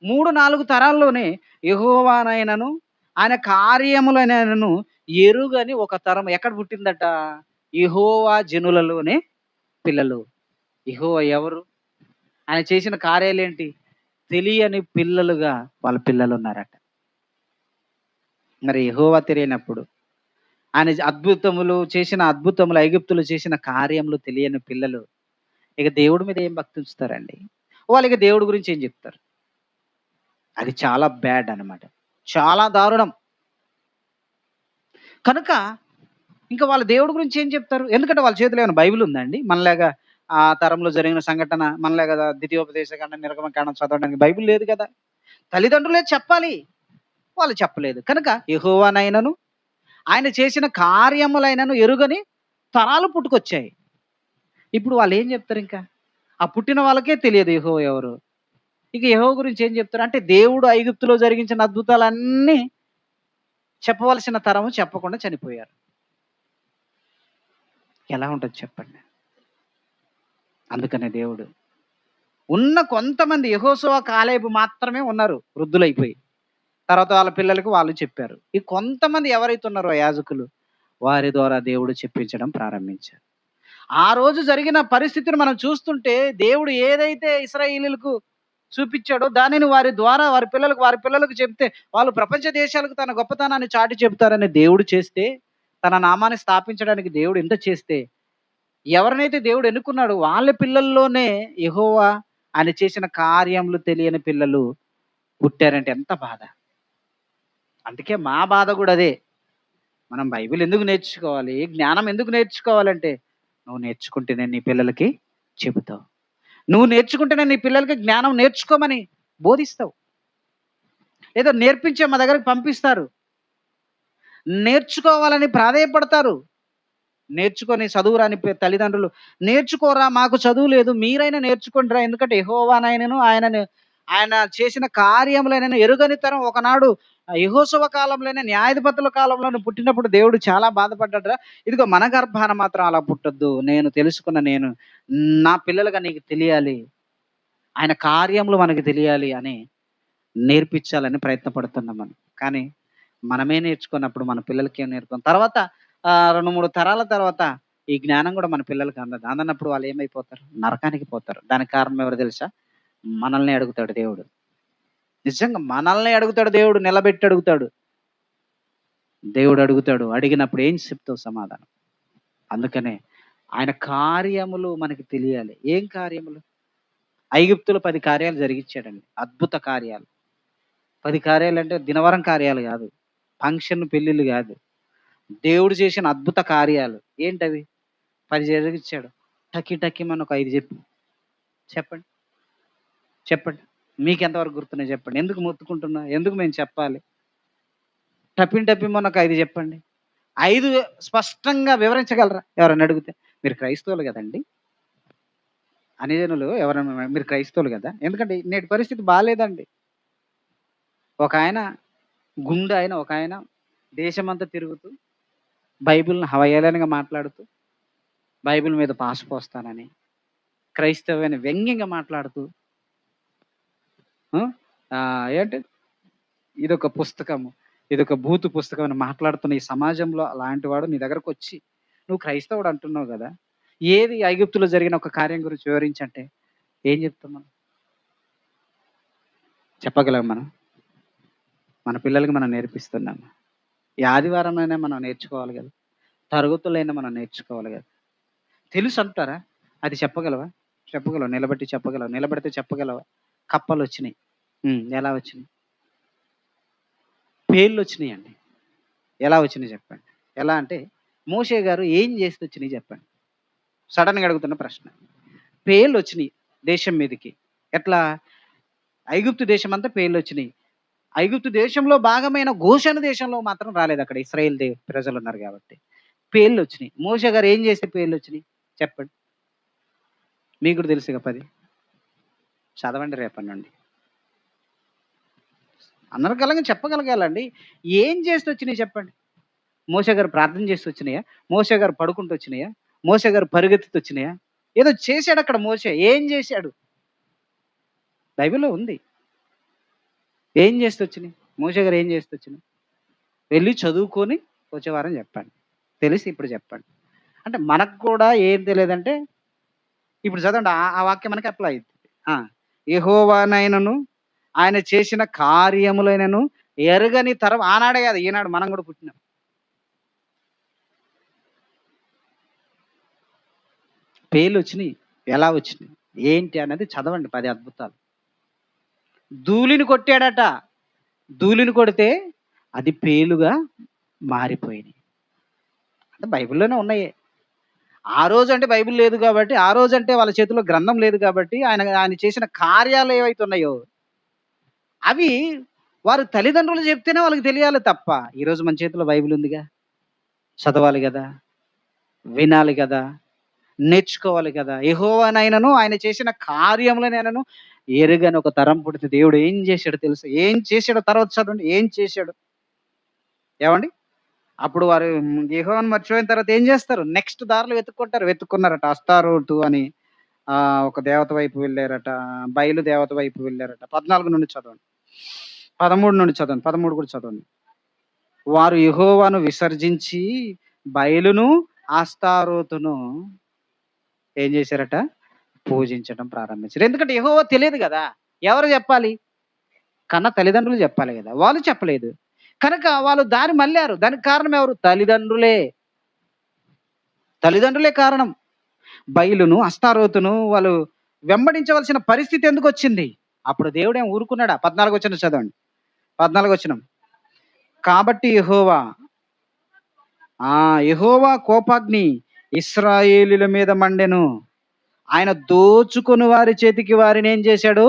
3, 4 తరాల్లోనే యెహోవానైనను, ఆయన కార్యములనైనను ఎరుగని ఒక తరం ఎక్కడ పుట్టిందట? యెహోవా జనులలోనే పిల్లలు. యెహోవా ఎవరు? ఆయన చేసిన కార్యాలేంటి? తెలియని పిల్లలుగా వాళ్ళ పిల్లలున్నారట. మరి యెహోవా తెలియనప్పుడు, ఆయన చేసిన అద్భుతములు, ఐగుప్తులో చేసిన కార్యములు తెలియని పిల్లలు ఇక దేవుడి మీద ఏం భక్తి ఉంచుతారండి? వాళ్ళిక దేవుడి గురించి ఏం జెప్తారు? అది చాలా బ్యాడ్ అనమాట. చాలా దారుణం. కనుక ఇంక వాళ్ళ దేవుడి గురించి ఏం చెప్తారు? ఎందుకంటే వాళ్ళ చేతిలో ఏమైనా బైబిల్ ఉందా అండి? మనలాగా ఆ తరంలో జరిగిన సంఘటన మనలాగా ద్వితీయోపదేశకాండం, నిర్గమకాండం చదవడానికి బైబిల్ లేదు కదా! తల్లిదండ్రులే చెప్పాలి. వాళ్ళు చెప్పలేదు. కనుక యెహోవానైనను, ఆయన చేసిన కార్యములైనను ఎరుగని తరాలు పుట్టుకొచ్చాయి. ఇప్పుడు వాళ్ళేం జెప్తారింకా? ఆ పుట్టిన వాళ్ళకే తెలియదు యెహోవా ఎవరో. ఇక యెహోవా గురించి ఏం చెప్తారు? అంటే దేవుడు ఐగుప్తులో జరిగించిన అద్భుతాలన్నీ చెప్పవలసిన తరము చెప్పకుండా చనిపోయారు. ఎలా ఉంటది చెప్పండి? అందుకనే దేవుడు ఉన్న కొంతమంది యెహోషువ, కాలేబు మాత్రమే ఉన్నారు వృద్ధులైపోయి. తర్వాత వాళ్ళ పిల్లలకి వాళ్ళు చెప్పారు. ఈ కొంతమంది ఎవరైతే ఉన్నారో యాజకులు, వారి ద్వారా దేవుడు చెప్పించడం ప్రారంభించారు. ఆ రోజు జరిగిన పరిస్థితిని మనం చూస్తుంటే దేవుడు ఏదైతే ఇశ్రాయేలీయులకు చూపిచ్చాడో దానిని వారి ద్వారా వారి పిల్లలకు చెప్తే వాళ్ళు ప్రపంచ దేశాలకు తన గొప్పతనాన్ని చాటి చెబుతారని దేవుడు చేస్తే, తన నామాన్ని స్థాపించడానికి దేవుడు ఇంత చేస్తే, ఎవరినైతే దేవుడు ఎన్నుకున్నాడో వాళ్ళ పిల్లల్లోనే యెహోవా ఆయన చేసిన కార్యములు తెలియని పిల్లలు పుట్టారంటే ఎంత బాధ. అందుకే మా బాధ గూడా అదే. మనం బైబిల్ ఎందుకు నేర్చుకోవాలి? జ్ఞానం ఎందుకు నేర్చుకోవాలంటే, నువ్వు నేర్చుకుంటేనే నీ పిల్లలకి చెబుతావు. నువ్వు నేర్చుకుంటేనే నీ పిల్లలకి జ్ఞానం నేర్చుకోమని బోధిస్తావు. ఏదో నేర్పించే మా దగ్గరికి పంపిస్తారు. నేర్చుకోవాలని ప్రాధేయపడతారు. నేర్చుకొని చదువురాని తల్లిదండ్రులు, "నేర్చుకోరా మాకు చదువు లేదు. మీరైనా నేర్చుకోండిరా. ఎందుకంటే యెహోవానైనను ఆయన చేసిన కార్యములైనను ఎరుగని తరం ఒకనాడు యెహోషువ కాలంలోనే న్యాయాధిపతుల కాలంలోనే పుట్టినప్పుడు దేవుడు చాలా బాధపడ్డాడురా. ఇదిగో మన గర్భాన మాత్రం అలా పుట్టొద్దు. నేను నా పిల్లలుగా నీకు తెలియాలి. ఆయన కార్యములు మనకు తెలియాలి" అని నేర్పించాలని ప్రయత్నపడుతున్నాం మనం. కానీ మనమే నేర్చుకున్నప్పుడు మన పిల్లలకి ఏం నేర్పుతాం? తర్వాత 2, 3 తరాల తర్వాత ఈ జ్ఞానం గూడా మన పిల్లలకి అందదు. అందనప్పుడు వాళ్ళు ఏమైపోతారు? నరకానికి పోతారు. దానికి కారణం ఎవరో తెలుసా? మనల్ని అడుగుతాడు దేవుడు. నిజంగా మనల్ని అడుగుతాడు దేవుడు. నిలబెట్టి అడుగుతాడు. దేవుడు అడుగుతాడు. అడిగినప్పుడు ఏం చెప్తావు సమాధానం? అందుకనే ఆయన కార్యములు మనకి తెలియాలి. ఏం కార్యములు? ఐగుప్తులో 10 కార్యాలు జరిగిచ్చాడండి. అద్భుత కార్యాలు. 10 కార్యాలంటే దినవరం కార్యాలు గాదు. ఫంక్షన్ పెళ్ళిళ్ళు గాదు. దేవుడు చేసిన అద్భుత కార్యాలు. ఏంటవి? 10 జరిగిచ్చాడు. టకీమని ఒక 5 చెప్పు. చెప్పండి. చెప్పండి. మీకెంతవరకు గుర్తున్నాయి చెప్పండి. ఎందుకు మొత్తుకుంటున్నా? ఎందుకు మేము చెప్పాలి? టపీమని ఒక 5 చెప్పండి. 5 స్పష్టంగా వివరించగలరా? ఎవరైనా అడిగితే? మీరు క్రైస్తవులు గదండీ! అన్యజనులు ఎవరైనా మీరు క్రైస్తవులు గదా! ఎందుకంటే నేటి పరిస్థితి బాలేదండి. ఒకాయన గుండాయన ఒకాయన దేశమంతా తిరుగుతూ బైబిల్‌ని హవయేళనగా మాట్లాడుతూ, బైబిల్ మీద పాసు పోస్తానని, క్రైస్తవ్యాన్ని వ్యంగ్యంగా మాట్లాడుతూ, ఏంటి ఇదొక పుస్తకము, ఇదొక బూతు పుస్తకం అని మాట్లాడుతున్న ఈ సమాజంలో అలాంటి వాడు నీ దగ్గరకొచ్చి, "నువ్వు క్రైస్తవుడు అంటున్నావు గదా! ఏది ఐగుప్తులో జరిగిన ఒక కార్యం గురించి వివరించంటే" ఏం చెప్తాం మనం? చెప్పగలం మనం? మన పిల్లలకి మనం నేర్పిస్తున్నామా? ఈ ఆదివారమైనా మనం నేర్చుకోవాలి గదా! తరగతులైనా మనం నేర్చుకోవాలి గదా! తెలుసంటారా? అది చెప్పగలవా? చెప్పగలవా? నిలబెట్టి చెప్పగలవా? నిలబెడితే చెప్పగలవా? కప్పలొచ్చినియి. ఎలా వచ్చినియి? పేర్లొచ్చినియండి. ఎలా వచ్చినియి చెప్పండి? ఎలా అంటే మోషే గారు ఏం చేస్తే వచ్చినియి చెప్పండి? సడెన్‌గా అడుగుతున్న ప్రశ్న. పేర్లొచ్చినియి దేశం మీదకి. ఎట్లా? ఐగుప్తు దేశమంతా పేర్లొచ్చినియి. ఐగుప్తు దేశంలో భాగమైన గోషెను దేశంలో మాత్రం రాలేదక్కడ ఇశ్రాయేల్ ప్రజలున్నారు గాబట్టి. పేర్లొచ్చినియి. మోషే గారు ఏం చేస్తే పేర్లొచ్చినియి? చెప్పండి. మీకు కూడా తెలుసుగా 10. చదవండి రేపటి నుండి. అనర్గళంగా చెప్పగలగాలండి. ఏం చేసి వచ్చినియి చెప్పండి? మోషే గారు ప్రార్థన చేసి వచ్చినియా? మోషే గారు పడుకుంటూ వచ్చినియా? మోషే గారు పరిగెత్తుతూ వచ్చినియా? ఏదో చేసాడక్కడ మోషే. ఏం చేశాడు? బైబిల్‌లో ఉంది. ఏం చేస్తే వచ్చినియి? మోషే గారు ఏం చేస్తే వచ్చినియి? వెళ్లి చదువుకొని వచ్చే వారం చెప్పండి. తెలిసి ఇప్పుడు చెప్పండి. అంటే మనకు కూడా ఏం తెలియదంటే ఇప్పుడు చదవండి. ఆ వాక్యం మనకి అప్లై అయిద్ది. ఆ! యెహోవానైనను ఆయన చేసిన కార్యములైనను ఎరగని తరం ఆనాడే కాదు ఈనాడు మనం కూడా పుట్టినాం. పేర్లొచ్చినియి. ఎలా వచ్చినియి? ఏంటి అన్నది చదవండి 10 అద్భుతాలు. ధూళిని కొట్టాడట. ధూళిని కొడితే అది పేలుగా మారిపోయినియి. అంటే బైబిల్‌లోనే ఉన్నాయి. ఆ రోజంటే బైబిల్ లేదు గాబట్టి, ఆ రోజంటే వాళ్ళ చేతిలో గ్రంథం లేదు గాబట్టి, ఆయన చేసిన కార్యాలు ఏవైతే ఉన్నాయో, అవి వారి తల్లిదండ్రులు చెప్తేనే వాళ్ళకి తెలియాలి తప్ప, ఈరోజు మన చేతిలో బైబిల్ ఉందిగా. చదవాలి గదా! వినాలి గదా! నేర్చుకోవాలి గదా! యెహోవానైనను ఆయన చేసిన కార్యములనైనను ఎరుగని ఒక తరం పుడితే దేవుడు ఏం జేశాడో తెలుసా? ఏం చేశాడో తర్వాత చదవండి. ఏం చేశాడో? ఏవండీ? అప్పుడు వారు యెహోవాను మర్చిపోయిన తర్వాత ఏం జేస్తారు? నెక్స్ట్ దారులు వెతుక్కుంటారు. వెతుక్కున్నారట అష్తారోతు అని. ఒక దేవత వైపు వెళ్ళారట. బయలు దేవత వైపు వెళ్ళారట. 14 నుండి చదవండి. 13 నుండి చదవండి. 13 కూడా చదవండి. వారు యెహోవాను విసర్జించి బయలును, ఆస్తారోతును ఏం చేశారట? పూజించడం ప్రారంభించారు. ఎందుకంటే యెహోవా తెలియదు గదా! ఎవరు జెప్పాలి? కన్న తల్లిదండ్రులు జెప్పాలి గదా! వాళ్ళు చెప్పలేదు. కనుక వాళ్ళు దారి మళ్ళారు. దానికి కారణం ఎవరు? తల్లిదండ్రులే. తల్లిదండ్రులే కారణం. బయలును, అస్తారోతును వాళ్ళు వెంబడించవలసిన పరిస్థితి ఎందుకొచ్చింది? అప్పుడు దేవుడేం ఊరుకున్నాడా? 14 వచనం చదవండి. 14 వచనం. కాబట్టి యెహోవా కోపాగ్ని ఇశ్రాయేలీయుల మీద మండెను. ఆయన దోచుకొని వారి చేతికి వారినేం చేశాడు?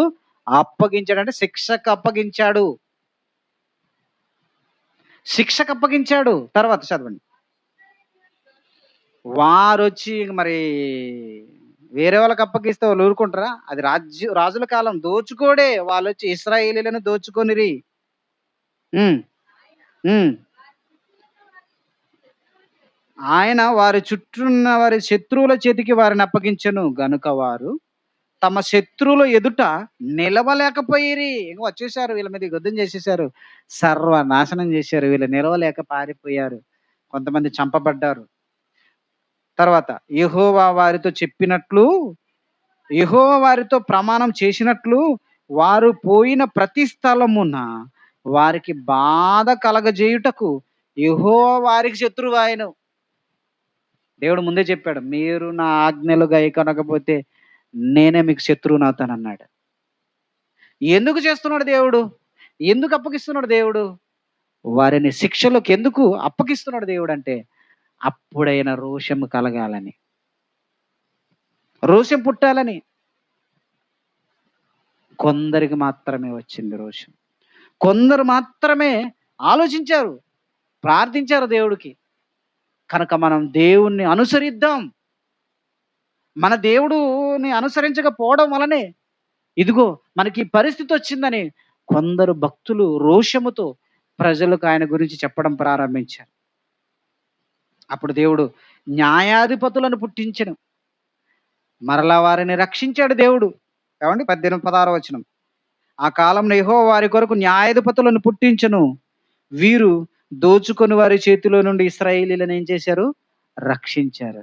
అప్పగించాడు. అంటే శిక్షకు అప్పగించాడు. శిక్షకు అప్పగించాడు. తర్వాత చదవండి. వారొచ్చి మరి వేరే వాళ్ళకి అప్పగిస్తే వాళ్ళు ఊరుకుంటారా? అది రాజుల కాలం దోచుకోడే. వాళ్ళొచ్చి ఇశ్రాయేలీయులను దోచుకొనిరి. హ్మ్. హ్మ్. ఆయన వారి చుట్టూన్న వారి శత్రువుల చేతికి వారిని అప్పగించెను గనుక వారు తమ శత్రువుల ఎదుట నిలవలేకపోయిరి. ఇంక వచ్చేసారు. వీళ్ళ మీద యుద్ధం చేసేసారు. సర్వనాశనం చేశారు. వీళ్ళు నిలవలేక పారిపోయారు. కొంతమంది చంపబడ్డారు. తర్వాత యెహోవా వారితో ప్రమాణం చేసినట్లు వారు పోయిన ప్రతి స్థలమున వారికి బాధ కలగజేయుటకు యెహోవా వారికి శత్రువాయెను. దేవుడు ముందే చెప్పాడు. మీరు నా ఆజ్ఞలు గైకొనకపోతే నేనే మీకు శత్రువునవుతానన్నాడు. ఎందుకు చేస్తున్నాడు దేవుడు? ఎందుకు అప్పగిస్తున్నాడు దేవుడు? వారిని శిక్షలోకి ఎందుకు అప్పగిస్తున్నాడు దేవుడంటే, అప్పుడైన రోషము కలగాలని. రోషం పుట్టాలని. కొందరికి మాత్రమే వచ్చింది రోషం. కొందరు మాత్రమే ఆలోచించారు. ప్రార్థించారు దేవుడికి. కనుక మనం దేవుణ్ణి అనుసరిద్దాం. మన దేవుడుని అనుసరించకపోవడం వలనే ఇదిగో మనకి పరిస్థితి వచ్చిందని కొందరు భక్తులు రోషముతో ప్రజలకు ఆయన గురించి చెప్పడం ప్రారంభించారు. అప్పుడు దేవుడు న్యాయాధిపతులను పుట్టించెను. మరలా వారిని రక్షించాడు దేవుడు. ఏమండి? 18, 16 వచనం. ఆ కాలంలో యెహోవా వారి కొరకు న్యాయాధిపతులను పుట్టించెను. వీరు దోచుకొని వారి చేతిలో నుండి ఇశ్రాయేలీయులను ఏం చేశారు? రక్షించారు.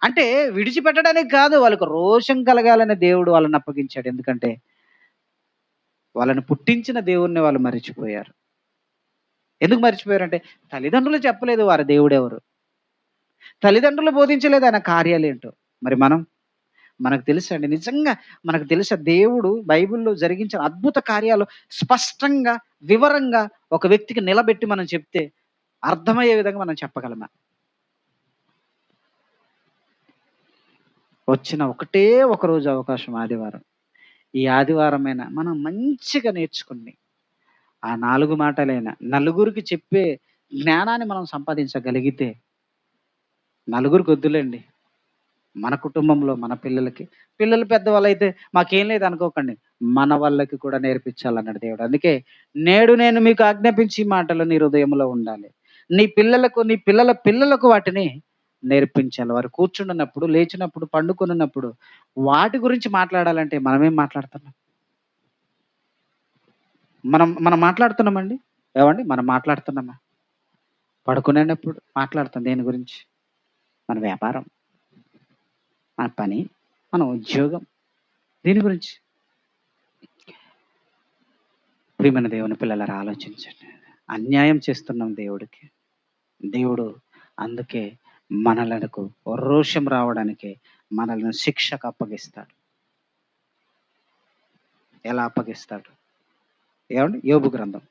అంటే విడిచిపెట్టడానికి కాదు, వాళ్ళకి రోషం కలగాలని దేవుడు వాళ్ళని అప్పగించాడు. ఎందుకంటే వాళ్ళని పుట్టించిన దేవుణ్ణి వాళ్ళు మరిచిపోయారు. ఎందుకు మరిచిపోయారంటే తల్లిదండ్రులు చెప్పలేదు వారి దేవుడెవరు. తల్లిదండ్రులు బోధించలేదు ఆయన కార్యాలేంటో. మరి మనకు తెలుసండి. నిజంగా మనకు తెలుసా దేవుడు బైబిల్‌లో జరిగించిన అద్భుత కార్యాలు స్పష్టంగా, వివరంగా ఒక వ్యక్తికి నిలబెట్టి మనం చెప్తే అర్థమయ్యే విధంగా మనం చెప్పగలమా? వచ్చిన ఒకటే ఒక రోజు అవకాశం ఆదివారం. ఈ ఆదివారమైనా మనం మంచిగా నేర్చుకుని, ఆ 4 మాటలైనా నలుగురికి చెప్పే జ్ఞానాన్ని మనం సంపాదించగలిగితే, నలుగురికి వద్దులేండి. మన కుటుంబంలో మన పిల్లలకి, పిల్లలు పెద్దవాళ్ళైతే మాకేం లేదు అనుకోకండి. మన వాళ్ళకి కూడా నేర్పించాలన్నాడు దేవుడు. అందుకే నేడు నేను మీకు ఆజ్ఞాపించి ఈ మాటలు నీ హృదయంలో ఉండాలి. నీ పిల్లలకు, నీ పిల్లల పిల్లలకు వాటిని నేర్పించాలి. వారు కూర్చుంటున్నప్పుడు, లేచినప్పుడు, పండుకొనున్నప్పుడు వాటి గురించి మాట్లాడాలంటే మనమేం మాట్లాడుతున్నాం? మనం మాట్లాడుతున్నామండి? ఏవండీ? మనం మాట్లాడుతున్నామా? పడుకునేటప్పుడు మాట్లాడతాం దేని గురించి? మన వ్యాపారం, మన పని, మన ఉద్యోగం దీని గురించి. ప్రియమైన దేవుని పిల్లలారా ఆలోచించండి. అన్యాయం చేస్తున్నాం దేవుడికి. దేవుడు అందుకే మనలకు రోషం రావడానికి మనల్ని శిక్షకు అప్పగిస్తాడు. ఎలా అప్పగిస్తాడు? ఏవండి? యోబు గ్రంథం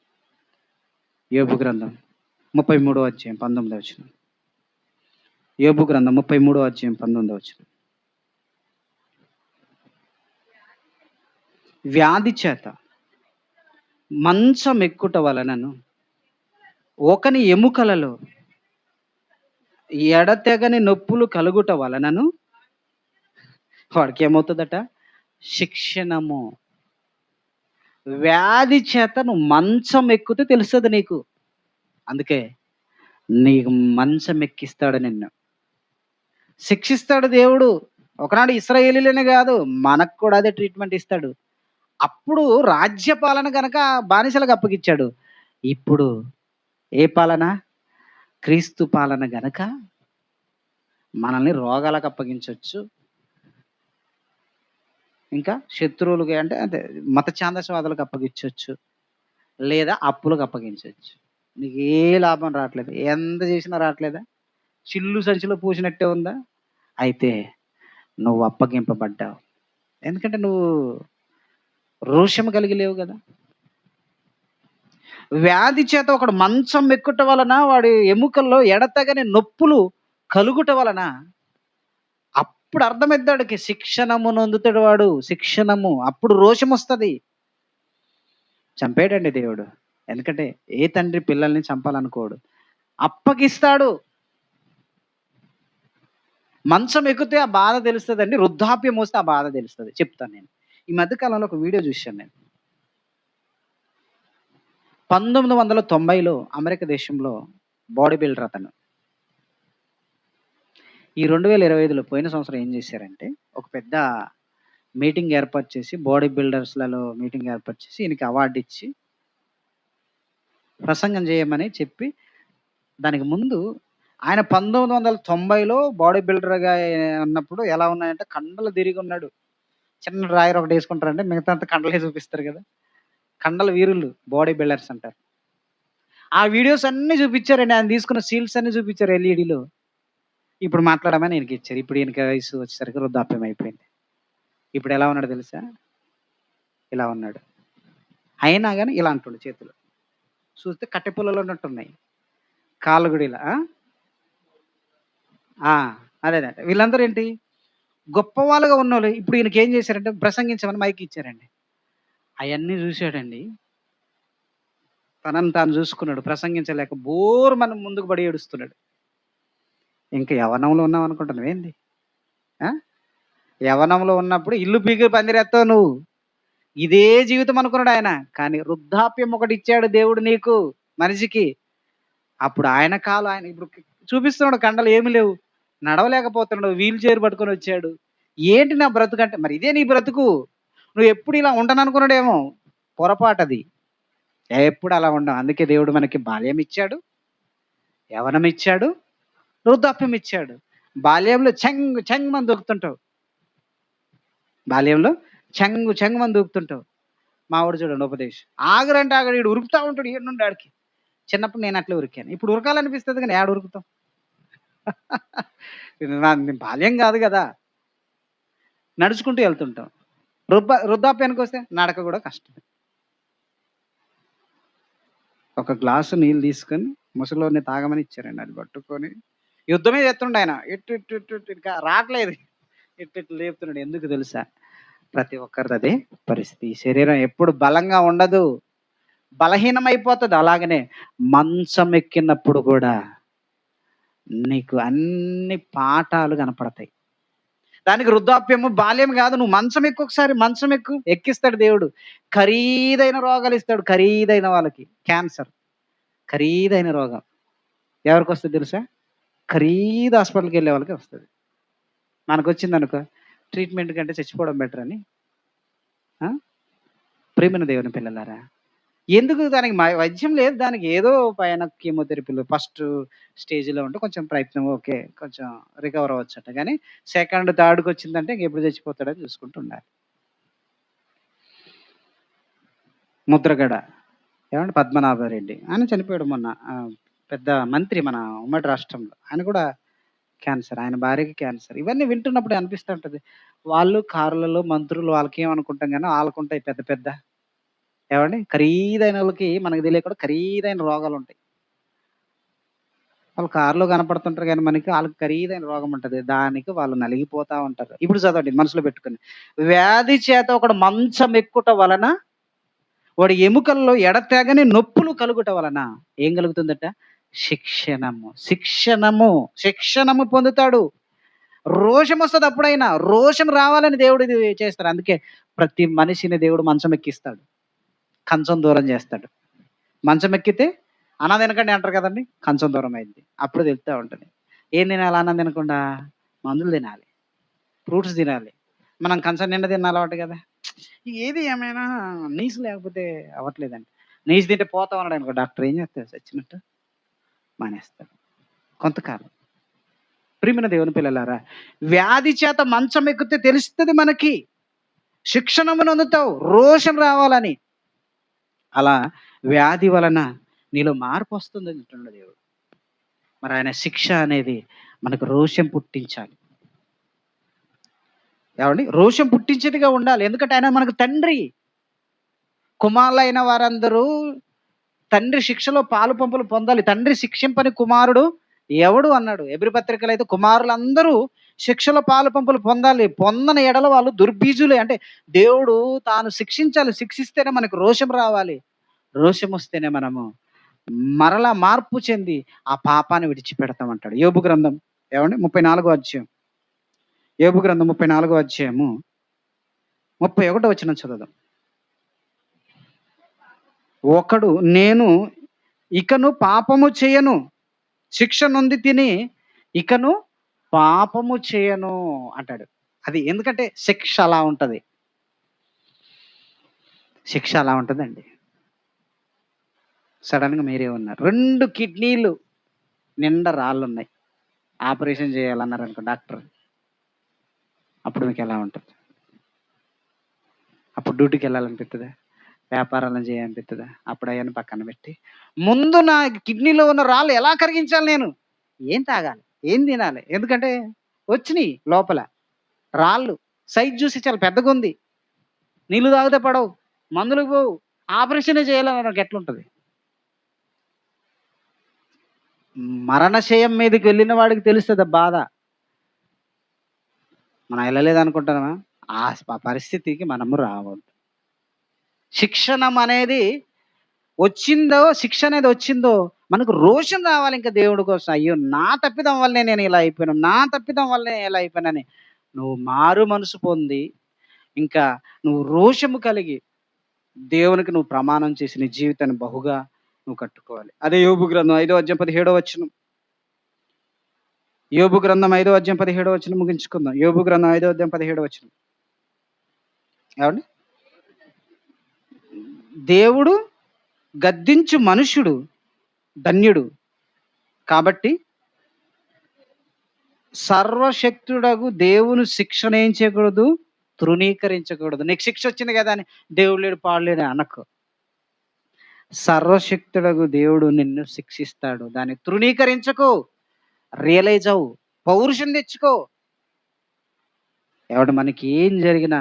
33వ అధ్యాయం 19వ వచనం. యోబు గ్రంథం 33వ అధ్యాయం 19వ వచనం. వ్యాధి చేత మంచం ఎక్కుట వలనను ఒకని ఎముకలలో ఎడతెగని నొప్పులు కలుగుట వలనను వాడికి ఏమవుతుందట? శిక్షణము. వ్యాధి చేత నువ్వు మంచం ఎక్కుతే తెలుస్తుంది నీకు. అందుకే నీకు మంచం ఎక్కిస్తాడు నిన్ను. శిక్షిస్తాడు దేవుడు. ఒకనాడు ఇశ్రాయేలీయులనే కాదు, మనకు కూడా అదే ట్రీట్మెంట్ ఇస్తాడు. అప్పుడు రాజ్య పాలన గనక బానిసలకు అప్పగిచ్చాడు. ఇప్పుడు ఏ పాలన? క్రీస్తు పాలన గనక మనల్ని రోగాలకు అప్పగించొచ్చు. ఇంకా శత్రువులుగా అంటే అంటే మత ఛాందసవాదులకు అప్పగించొచ్చు. లేదా అప్పులకు అప్పగించొచ్చు. నీకు ఏ లాభం రాట్లేదు. ఎంత చేసినా రాట్లేదా? చిల్లు సంచిలో పూసినట్టే ఉందా? అయితే నువ్వు అప్పగింపబడ్డావు. ఎందుకంటే నువ్వు రోషము కలిగి లేవు గదా! వ్యాధి చేత ఒకడు మంచం ఎక్కుట వలన వాడి ఎముకల్లో ఎడతెగని నొప్పులు కలుగుట వలన అప్పుడు అర్థమైద్దాడికి శిక్షణము నొందుతాడు వాడు. శిక్షణము. అప్పుడు రోషమొస్తది. చంపేయడండి దేవుడు. ఎందుకంటే ఏ తండ్రి పిల్లల్ని చంపాలనుకోడు. అప్పగిస్తాడు. మంచం ఎక్కితే ఆ బాధ తెలుస్తదండి. వృద్ధాప్యం వస్తే ఆ బాధ తెలుస్తది. చెప్తాను నేను. ఈ మధ్య కాలంలో ఒక వీడియో చూశాను నేను. 1990లో అమెరికా దేశంలో బాడీ బిల్డర్ అతను. ఈ 2025లో పోయిన సంవత్సరం ఏం చేశారంటే, ఒక పెద్ద మీటింగ్ ఏర్పాటు చేసి బాడీ బిల్డర్స్‌లలో మీటింగ్ ఏర్పాటు చేసి ఈయనకి అవార్డ్ ఇచ్చి ప్రసంగం చేయమని చెప్పి, దానికి ముందు ఆయన 1990లో బాడీ బిల్డర్‌గా ఉన్నప్పుడు ఎలా ఉన్నాయంటే కండలు తిరిగున్నాడు. చిన్న డ్రాయర్ ఒకటి ఏసుకుంటారండి. మిగతా అంతా కండలే చూపిస్తారు కదా! కండల వీరులు బాడీ బిల్డర్స్ అంటారు. ఆ వీడియోస్ అన్నీ చూపిచ్చారండి. ఆయన తీసుకున్న సీల్స్ అన్నీ చూపిచ్చారు ఎల్ఈడీలో. ఇప్పుడు మాట్లాడమని ఈయనకిచ్చారు. ఇప్పుడు ఈయనకి వయసు వచ్చేసరికి వృద్ధాప్యం అయిపోయింది. ఇప్పుడు ఎలా ఉన్నాడో తెలుసా? ఇలా ఉన్నాడు. అయినా గాని ఇలా అంటుండు చేతులు. చూస్తే కట్టె పుల్లలు ఉన్నట్టున్నాయి. కాళ్ళు గూడా ఇలా. ఆ! అదే. వీళ్ళందరూ ఏంటి? గొప్పవాళ్ళుగా ఉన్నోళ్ళు. ఇప్పుడు ఈయనకేం చేశారంటే ప్రసంగించమని మైక్ ఇచ్చారండి. అయన్నీ చూసాడండి. తనను తాను చూసుకున్నాడు. ప్రసంగించలేక బోరుమని ముందుకు పడి ఏడుస్తున్నాడు. ఇంక యవ్వనంలో ఉన్నావనుకుంటున్నావేంది? ఆ! యవ్వనంలో ఉన్నప్పుడు ఇల్లు పీకి పందిరేత్తావు నువ్వు. ఇదే జీవితం అనుకున్నాడాయన. కానీ వృద్ధాప్యం ఒకటిచ్చాడు దేవుడు నీకు మనిషికి. అప్పుడు ఆయన కాలు ఆయన ఇప్పుడు చూపిస్తున్నాడు కండలు ఏమి లేవు. నడవలేకపోతున్నాడు. వీల్ చైర్ పట్టుకొనొచ్చాడు. ఏంటి నా బ్రతుకంటే, మరి ఇదే నీ బ్రతుకు. నువ్వెప్పుడు ఇలా ఉండననుకున్నాడేమో. పొరపాటది. ఎప్పుడు అలా ఉండం. అందుకే దేవుడు మనకి బాల్యం ఇచ్చాడు, యవ్వనం ఇచ్చాడు, వృద్ధాప్యం ఇచ్చాడు. బాల్యంలో చెంగుమని దూకుతుంటావు. బాల్యంలో చెంగుమని దూకుతుంటావు. మావోడు చూడండి ఉపదేశం. ఆగరంటే ఆగడు. ఈడు ఉరుకుతా ఉంటాడు ఈడ నుండి ఆడికి. చిన్నప్పుడు నేను అట్లే ఉరికాను. ఇప్పుడు ఉరకాలనిపిస్తది గానీ ఏడ ఉరుకుతాం? ఇది నాది బాల్యం గాదు గదా! నడుచుకుంటూ ఎళ్తుంటాం. వృద్ధాప్యానికొస్తే నడక గూడా కష్టమే. ఒక గ్లాసు నీళ్ళు తీసుకొని ముసలోడిని తాగమని ఇచ్చారండి. అది పట్టుకొని యుద్ధమే చేస్తుండాయన. ఇటు ఇటు ఇటు ఇటు ఇంకా రాట్లేదు. ఇటు ఇటు లేపుతున్నాడు. ఎందుకు తెలుసా? ప్రతి ఒక్కరిది అదే పరిస్థితి. ఈ శరీరం ఎప్పుడు బలంగా ఉండదు. బలహీనమైపోతది. అలాగనే మంచం ఎక్కినప్పుడు గూడా నీకు అన్ని పాఠాలు కనపడతాయి. దానికి వృద్ధాప్యము, బాల్యం గాదు. నువ్వు మంచం ఎక్కు ఒకసారి. మంచం ఎక్కు. ఎక్కిస్తాడు దేవుడు. ఖరీదైన రోగాలిస్తాడు. ఖరీదైన వాళ్ళకి. క్యాన్సర్. ఖరీదైన రోగం. ఎవరికొస్తది తెలుసా? ఖరీదు హాస్పిటల్‌కెళ్ళే వాళ్ళకే వస్తది. మనకొచ్చిందనుకో ట్రీట్‌మెంట్ కంటే చచ్చిపోవడం బెటర్ అని. ఆ! ప్రియమైన దేవుని పిల్లలారా! ఎందుకు దానికి వైద్యం లేదు దానికి. ఏదో పైన కీమోథెరపీలు ఫస్ట్ స్టేజ్‌లో ఉంటే కొంచెం ప్రయత్నం ఓకే. కొంచెం రికవర్ అవ్వచ్చట. గానీ సెకండ్, థర్డ్‌కొచ్చిందంటే ఇంకెప్పుడు చచ్చిపోతాడని చూసుకుంటూ ఉండాలి. ముద్రగడ ఏమంటే పద్మనాభరెడ్డి. ఆయన చనిపోయాడు మొన్న. పెద్ద మంత్రి మన ఉమ్మడి రాష్ట్రంలో. ఆయన కూడా క్యాన్సర్. ఆయన భార్యకి క్యాన్సర్. ఇవన్నీ వింటున్నప్పుడు అనిపిస్తా ఉంటది. వాళ్ళు కారులలో మంత్రులు వాళ్ళకేమనుకుంటాం గానీ ఆళ్ళకుంటాయి పెద్ద పెద్ద ఏవండీ ఖరీదైనోళ్ళకి మనకు తెలియకుండా ఖరీదైన రోగాలుంటాయి. వాళ్ళు కారులో కనపడుతుంటారు గానీ మనకి ఆళ్ళకి ఖరీదైన రోగం ఉంటది. దానికి వాళ్ళు నలిగిపోతా ఉంటారు. ఇప్పుడు చదవండి మనసులో పెట్టుకొని. వ్యాధి చేత ఒకడు మంచం ఎక్కుట వలన వాడి ఎముకల్లో ఎడతెగని నొప్పులు కలుగుట వలన ఏం కలుగుతుందట? శిక్షణము పొందుతాడు. రోషమొస్తది అప్పుడైనా. రోషం రావాలని దేవుడు ఇది చేస్తాడు. అందుకే ప్రతి మనిషిని దేవుడు మంచం ఎక్కిస్తాడు. కంచం దూరం చేస్తాడు. మంచం ఎక్కితే అన్నం తినకండి అంటారు కదండీ! కంచం దూరం అయింది. అప్పుడు తెలుత్తా ఉంటది. ఏం తినాలి అన్నం తినకుండా? మందులు తినాలి. ఫ్రూట్స్ తినాలి. మనం కంచం నిండా తిన్న అలవాటు కదా! ఏది ఏమైనా నీసు లేకపోతే అవ్వట్లేదండి. నీసు తింటే పోతాం అన్నాడనుకో డాక్టర్ ఏం చేస్తాడు చచ్చినట్టు? మానేస్తాడు. కొంతకాలం. ప్రియమైన దేవుని పిల్లలారా, వ్యాధి చేత మంచం ఎక్కితే తెలుస్తది మనకి. శిక్షణము నొందుతావు రోషం రావాలని. అలా వ్యాధి వలన నీలో మార్పొస్తుంది అంటున్నాడు దేవుడు. మరి ఆయన శిక్ష అనేది మనకు రోషం పుట్టించాలి. ఏవండీ? రోషం పుట్టించేదిగా ఉండాలి. ఎందుకంటే ఆయన మనకు తండ్రి. కుమారులైన వారందరూ తండ్రి శిక్షలో పాలు పంపులు పొందాలి. తండ్రి శిక్షింపని కుమారుడు ఎవడు అన్నాడు. హెబ్రీ పత్రికలో అయితే కుమారులందరూ శిక్షలో పాలు పంపులు పొందాలి. పొందని ఎడల వాళ్ళు దుర్బీజులే. అంటే దేవుడు తాను శిక్షించాలి. శిక్షిస్తేనే మనకు రోషం రావాలి. రోషం వస్తేనే మనము మరలా మార్పు చెంది ఆ పాపాన్ని విడిచిపెడతామంటాడు. యోబు గ్రంథం ఏవండి 34వ అధ్యాయం. యోబు గ్రంథం 34వ అధ్యాయము 31వ వచనం చదువుదాం. ఒకడు నేను ఇకను పాపము చేయను, శిక్ష నొంది తిని ఇకను పాపము చేయను అంటాడు. అది ఎందుకంటే శిక్ష అలా ఉంటది. శిక్ష అలా ఉంటదండి. సడన్‌గా మీరే ఉన్నారు. 2 కిడ్నీలు నిండా రాళ్ళున్నాయి. Operation చేయాలన్నారనుకో doctor. అప్పుడు మీకెలా ఉంటది? అప్పుడు డ్యూటీకెళ్ళాలనిపిత్తదా? వ్యాపారాలను చేయాలనిపిత్తదా? అప్పుడు అయన్నీ పక్కన పెట్టి, ముందు నా కిడ్నీలో ఉన్న రాళ్ళు ఎలా కరిగించాలి నేను? ఏం తాగాలి? ఏం తినాలి? ఎందుకంటే వచ్చినియి లోపల రాళ్ళు. సైజ్ చూసి చాలా పెద్దగుంది. నీళ్ళు తాగితే పడవు. మందులకు పోవు. ఆపరేషనే చేయాలన్నాక ఎట్లుంటది? మరణశయం మీదకి వెళ్ళిన వాడికి తెలుస్తది ఆ బాధ. మనం ఎళ్ళలేదనుకుంటున్నామా? ఆ పరిస్థితికి మనము రావద్దు. శిక్షణం అనేది శిక్ష అనేది వచ్చిందో మనకు రోషం రావాలి ఇంకా దేవుడి కోసం. అయ్యో! నా తప్పిదం వల్లే నేను ఇలా అయిపోయాను. నా తప్పిదం వల్లే ఇలా అయిపోయానని నువ్వు మారు మనసు పొంది, ఇంకా నువ్వు రోషము కలిగి దేవునికి నువ్వు ప్రమాణం చేసి నీ జీవితాన్ని బహుగా నువ్వు కట్టుకోవాలి. అదే యోబు గ్రంథం 5వ అధ్యాయం 17వ వచనం. యోబు గ్రంథం 5వ అధ్యాయం 17వ వచనం ముగించుకుందాం. యోబు గ్రంథం 5వ అధ్యాయం 17వ వచనం. ఏవండి? దేవుడు గద్దించు మనుష్యుడు ధన్యుడు. కాబట్టి సర్వశక్తుడగు దేవుని శిక్షను ఏం చేయకూడదు? తృణీకరించకూడదు. నీకు శిక్ష వచ్చింది కదా అని దేవుడు లేడు, పాడు లేడు అనకు. సర్వశక్తుడగు దేవుడు నిన్ను శిక్షిస్తాడు. దాన్ని తృణీకరించకు. రియలైజ్ అవ్వు. పౌరుషం తెచ్చుకో. ఎవడు మనకి ఏం జరిగినా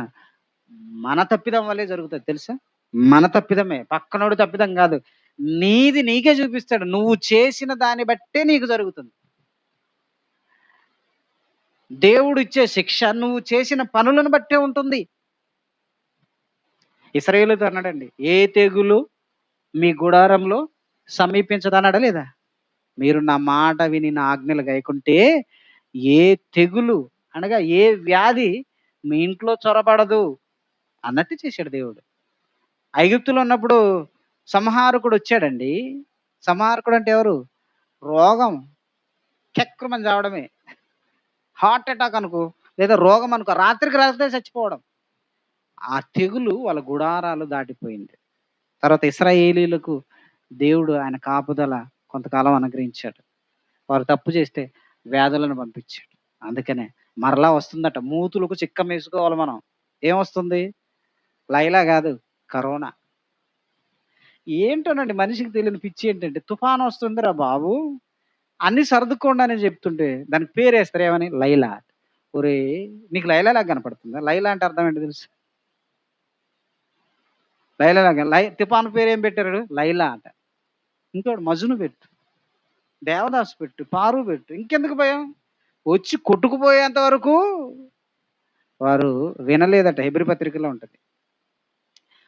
మన తప్పిదం వల్లే జరుగుతది తెలుసా? మన తప్పిదమే. పక్కనోడి తప్పిదం కాదు. నీది నీకే చూపిస్తాడు. నువ్వు చేసిన దాన్ని బట్టే నీకు జరుగుతుంది. దేవుడు ఇచ్చే శిక్ష నువ్వు చేసిన పనులను బట్టే ఉంటుంది. ఇశ్రాయేలుతో అన్నాడండి, ఏ తెగులు మీ గుడారంలో సమీపించదన్నాడా లేదా? మీరు నా మాట విని నా ఆజ్ఞలు గైకుంటే ఏ తెగులు అనగా ఏ వ్యాధి మీ ఇంట్లో చొరబడదు అన్నట్టు చేశాడు దేవుడు. ఐగుప్తులో ఉన్నప్పుడు సంహారకుడు వచ్చాడండి. సంహారకుడు అంటే ఎవరు? రోగం కెక్కుమని చావడమే. హార్ట్ అటాక్ అనుకో, లేదా రోగం అనుకో, రాత్రికి రాత్రే చచ్చిపోవడం. ఆ తెగులు వాళ్ళ గుడారాలు దాటిపోయింది. తర్వాత ఇశ్రాయేలీయులకు దేవుడు ఆయన కాపుదల కొంతకాలం అనుగ్రహించాడు. వారు తప్పు చేస్తే వ్యాధులను పంపించాడు. అందుకనే మరలా వస్తుందట. మూతులకు చిక్కమేసుకోవాలి మనం. ఏమొస్తుంది? లైలా కాదు, కరోనా. ఏంటోనండి మనిషికి తెలియని పిచ్చి ఏంటంటే, తుఫాను వస్తుందిరా బాబు అన్ని సర్దుకోండి అని చెప్తుంటే దానికి పేరేస్తారు ఏమని? లైలా. ఒరేయ్! నీకు లైలా లాగా కనపడుతుందా? లైలా అంటే అర్థం ఏంటో తెలుసా? లైలా లాగా తుఫాను పేరు ఏం పెట్టారు? లైలా అంట. ఇంకోటి మజ్ను పెట్టు, దేవదాసు పెట్టు, పారు పెట్టు. ఇంకెందుకు భయం? వచ్చి కొట్టుకుపోయేంత వరకు వారు వినలేదట. హెబ్రీ పత్రికలో ఉంటది.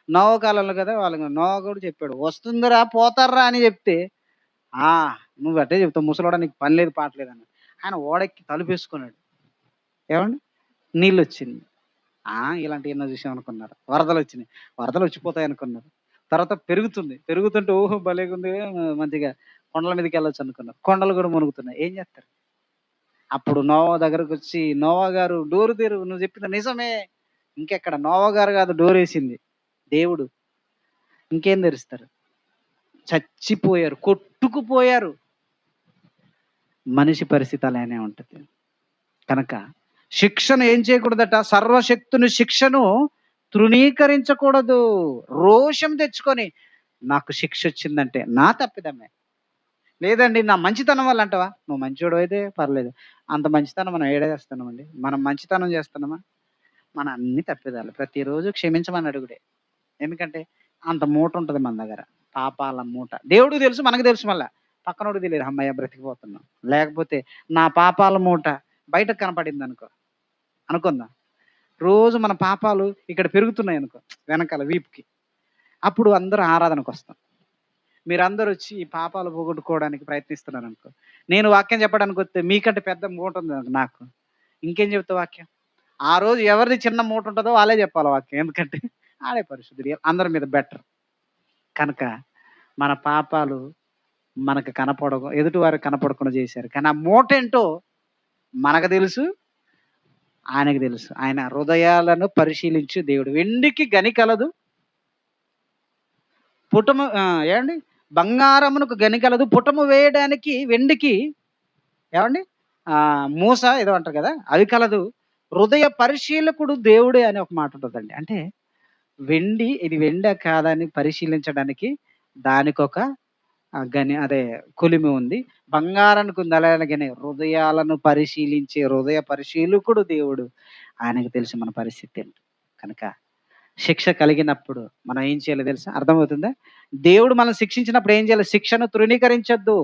నోవహు కాలంలో కదా వాళ్ళకి నోవహు కూడా చెప్పాడు. వస్తుందిరా పోతార్రా అని చెప్తే, ఆ! నువ్వు అట్టే చెప్తావు ముసలోడా నీకు పని లేదు పాట లేదు అన్నాడు. ఆయన ఓడెక్కి తలుపేసుకున్నాడు. ఏవండి? నీళ్ళొచ్చింది. ఇలాంటివి ఎన్నో చూసామనుకున్నారు. వరదలొచ్చినాయి. వరదలొచ్చిపోతాయనుకున్నారు. తర్వాత పెరుగుతుంది. పెరుగుతుంటే ఓహో! భలేగుంది మంచిగా కొండల మీదకెళ్ళొచ్చు అనుకున్నారు. కొండలు కూడా మునుగుతున్నాయి. ఏం చేస్తారు? అప్పుడు నోవా దగ్గరకొచ్చి, "నోవా గారు డోరు తెరువు. నువ్వు చెప్పింది నిజమే." ఇంకెక్కడ నోవా గారు కాదు డోరేసింది. దేవుడు. ఇంకేం తెరుస్తారు? చచ్చిపోయారు. కొట్టుకుపోయారు. మనిషి పరిస్థితి అలానే ఉంటది. కనుక శిక్షను ఏం చేయకూడదట? సర్వశక్తుని శిక్షను తృణీకరించకూడదు. రోషం తెచ్చుకొని, నాకు శిక్షొచ్చిందంటే నా తప్పిదమే. లేదండి నా మంచితనం వల్ల అంటావా? నువ్వు మంచోడివైతే పర్లేదు. అంత మంచితనం మనం ఏడ చేస్తున్నామండి? మనం మంచితనం చేస్తున్నామా? మన అన్ని తప్పిదాలు. ప్రతిరోజు క్షమించమని అడుగుడే. ఎందుకంటే అంత మూట ఉంటది మన దగ్గర. పాపాల మూట. దేవుడికి తెలుసు, మనకు తెలుసు మళ్ళా. పక్కనోడికి తెలియదు. హమ్మయ్య! బ్రతికిపోతున్నాం. లేకపోతే నా పాపాల మూట బయటకు కనపడిందనుకో, అనుకుందాం. రోజు మన పాపాలు ఇక్కడ పెరుగుతున్నాయనుకో వెనకాల వీపుకి. అప్పుడు అందరూ ఆరాధనకొస్తాం. మీరందరూ వచ్చి ఈ పాపాలు పోగొట్టుకోవడానికి ప్రయత్నిస్తున్నారనుకో, నేను వాక్యం చెప్పడానికొస్తే మీకంటే పెద్ద మూట ఉంది నాకు. ఇంకేం చెప్తా వాక్యం? ఆ రోజు ఎవరిది చిన్న మూట ఉంటదో వాళ్ళే చెప్పాలి వాక్యం. ఎందుకంటే ఆడే పరిశుద్ధుడు. అందరి మీద బెటర్. కనుక మన పాపాలు మనకు ఎదుటి వారికి కనపడకుండా చేశారు. కానీ ఆ మూటేంటో మనకు తెలుసు, ఆయనకు తెలుసు. ఆయన హృదయాలను పరిశీలించు దేవుడు. వెండికి గని కలదు. పుటము ఏవండి? బంగారమునకు గని కలదు. పుటము వేయడానికి వెండికి ఏవండి? మూస ఏదో అంటారు కదా! అది కలదు. హృదయ పరిశీలకుడు దేవుడే అని ఒక మాట ఉంటదండి. అంటే ఇది వెండా కాదా అని పరిశీలించడానికి దానికొక అదే కొలిమి ఉంది. బంగారానికి ఉంది అలాగనే హృదయాలను పరిశీలించే హృదయ పరిశీలకుడు దేవుడు. ఆయనకు తెలుసు మన పరిస్థితి ఏంటో. కనుక శిక్ష కలిగినప్పుడు మనం ఏం చేయాలో తెలుసా? అర్థమవుతుందా? దేవుడు మనల్ని శిక్షించినప్పుడు ఏం చేయాలి? శిక్షను తృణీకరించొద్దు.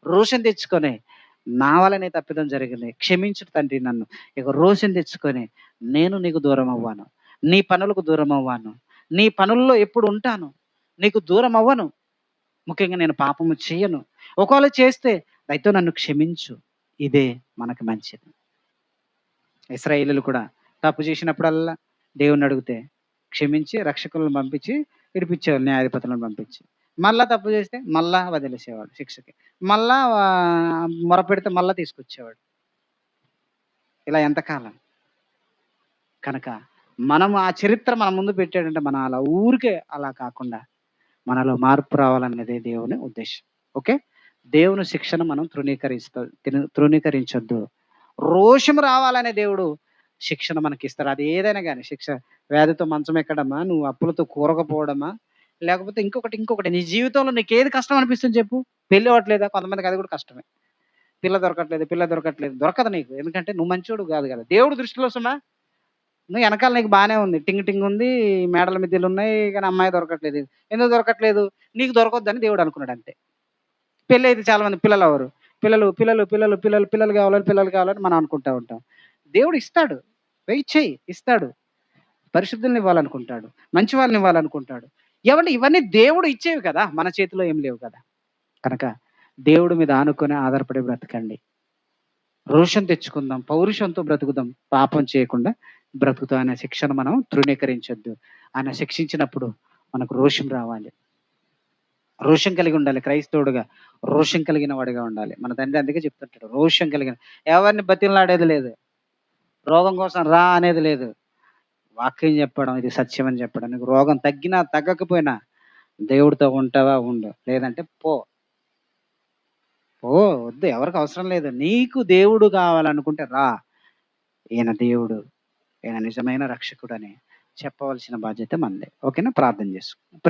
రోషం తెచ్చుకొని, నా వల్లనే తప్పిదం జరిగింది. క్షమించు తండ్రి నన్ను. ఇక రోషం తెచ్చుకొని, నేను నీకు దూరం అవ్వను. నీ పనులకు దూరం అవ్వను. నీ పనుల్లో ఎప్పుడు ఉంటాను. నీకు దూరం అవ్వను. ముఖ్యంగా నేను పాపము చేయను. ఒకవేళ చేస్తే దయతో నన్ను క్షమించు. ఇదే మనకు మంచిది. ఇశ్రాయేలీయులు కూడా తప్పు చేసినప్పుడల్లా దేవుణ్ణి అడిగితే క్షమించి రక్షకులను పంపించి విడిపించేవాడు, న్యాయాధిపతులను పంపించి. మళ్ళా తప్పు చేస్తే మళ్ళా వదిలేసేవాడు శిక్షకి. మళ్ళా మొరపెడితే మళ్ళా తీసుకొచ్చేవాడు. ఇలా ఎంతకాలం? కనుక మనం ఆ చరిత్ర మన ముందు పెట్టాడంటే మనం అలా ఊరికే అలా కాకుండా మనలో మార్పు రావాలన్నదే దేవుని ఉద్దేశం. ఓకే? దేవుని శిక్షను మనం తృణీకరించొద్దు. రోషం రావాలనే దేవుడు శిక్షణ మనకిస్తాడు. అది ఏదైనా గాని శిక్ష. వ్యాధితో మంచం ఎక్కడమా, నువ్వు అప్పులతో కూరకపోవడమా, లేకపోతే ఇంకొకటి నీ జీవితంలో నీకేది కష్టం అనిపిస్తుంది చెప్పు? పెళ్లి అవ్వట్లేదా? కొంతమందికి అది కూడా కష్టమే. పిల్ల దొరకట్లేదు. దొరకదు నీకు. ఎందుకంటే నువ్వు మంచోడు కాదు కదా! దేవుడి దృష్టిలో సుమా నువ్వు ఎనకాల నీకు బానే ఉంది. టింగ్ టింగ్ ఉంది. మేడల మిద్దెలున్నాయి. కానీ అమ్మాయి దొరకట్లేదు. ఎందుకు దొరకట్లేదు? నీకు దొరకొద్దని దేవుడు అనుకున్నాడు అంతే. పెళ్లయితే చాలా మంది పిల్లలవ్వరు. పిల్లలు కావాలని మనం అనుకుంటా ఉంటాం. దేవుడు ఇస్తాడు. వెయిట్ చెయ్యి. ఇస్తాడు. పరిశుద్ధుల్ని ఇవ్వాలనుకుంటాడు. మంచి వాళ్ళని ఇవ్వాలనుకుంటాడు. ఏవండీ ఇవన్నీ దేవుడు ఇచ్చేవి కదా! మన చేతిలో ఏం లేవు కదా! కనుక దేవుడి మీద ఆనుకొని ఆధారపడి బ్రతకండి. రోషం తెచ్చుకుందాం. పౌరుషంతో బ్రతుకుదాం. పాపం చేయకుండా బ్రతుకుతాం అనే శిక్షను మనం తృణీకరించొద్దు. ఆయన శిక్షించినప్పుడు మనకు రోషం రావాలి. రోషం కలిగి ఉండాలి. క్రైస్తవుడుగా రోషం కలిగిన వాడిగా ఉండాలి. మన తండ్రి అందుకే చెప్తుంటాడు. రోషం కలిగిన ఎవరిని బతిమలాడేది లేదు. రోగం కోసం రా అనేది లేదు. వాక్యం చెప్పడం, ఇది సత్యం అని చెప్పడం. నీకు రోగం తగ్గినా తగ్గకపోయినా దేవుడితో ఉంటావా ఉండు. లేదంటే పో. పో వద్దు. ఎవరికి అవసరం లేదు. నీకు దేవుడు కావాలనుకుంటే రా. ఈయన దేవుడు. ఈయన నిజమైన రక్షకుడని చెప్పవలసిన బాధ్యత మనదే. ఓకేనా? ప్రార్థన చేసుకుందాం.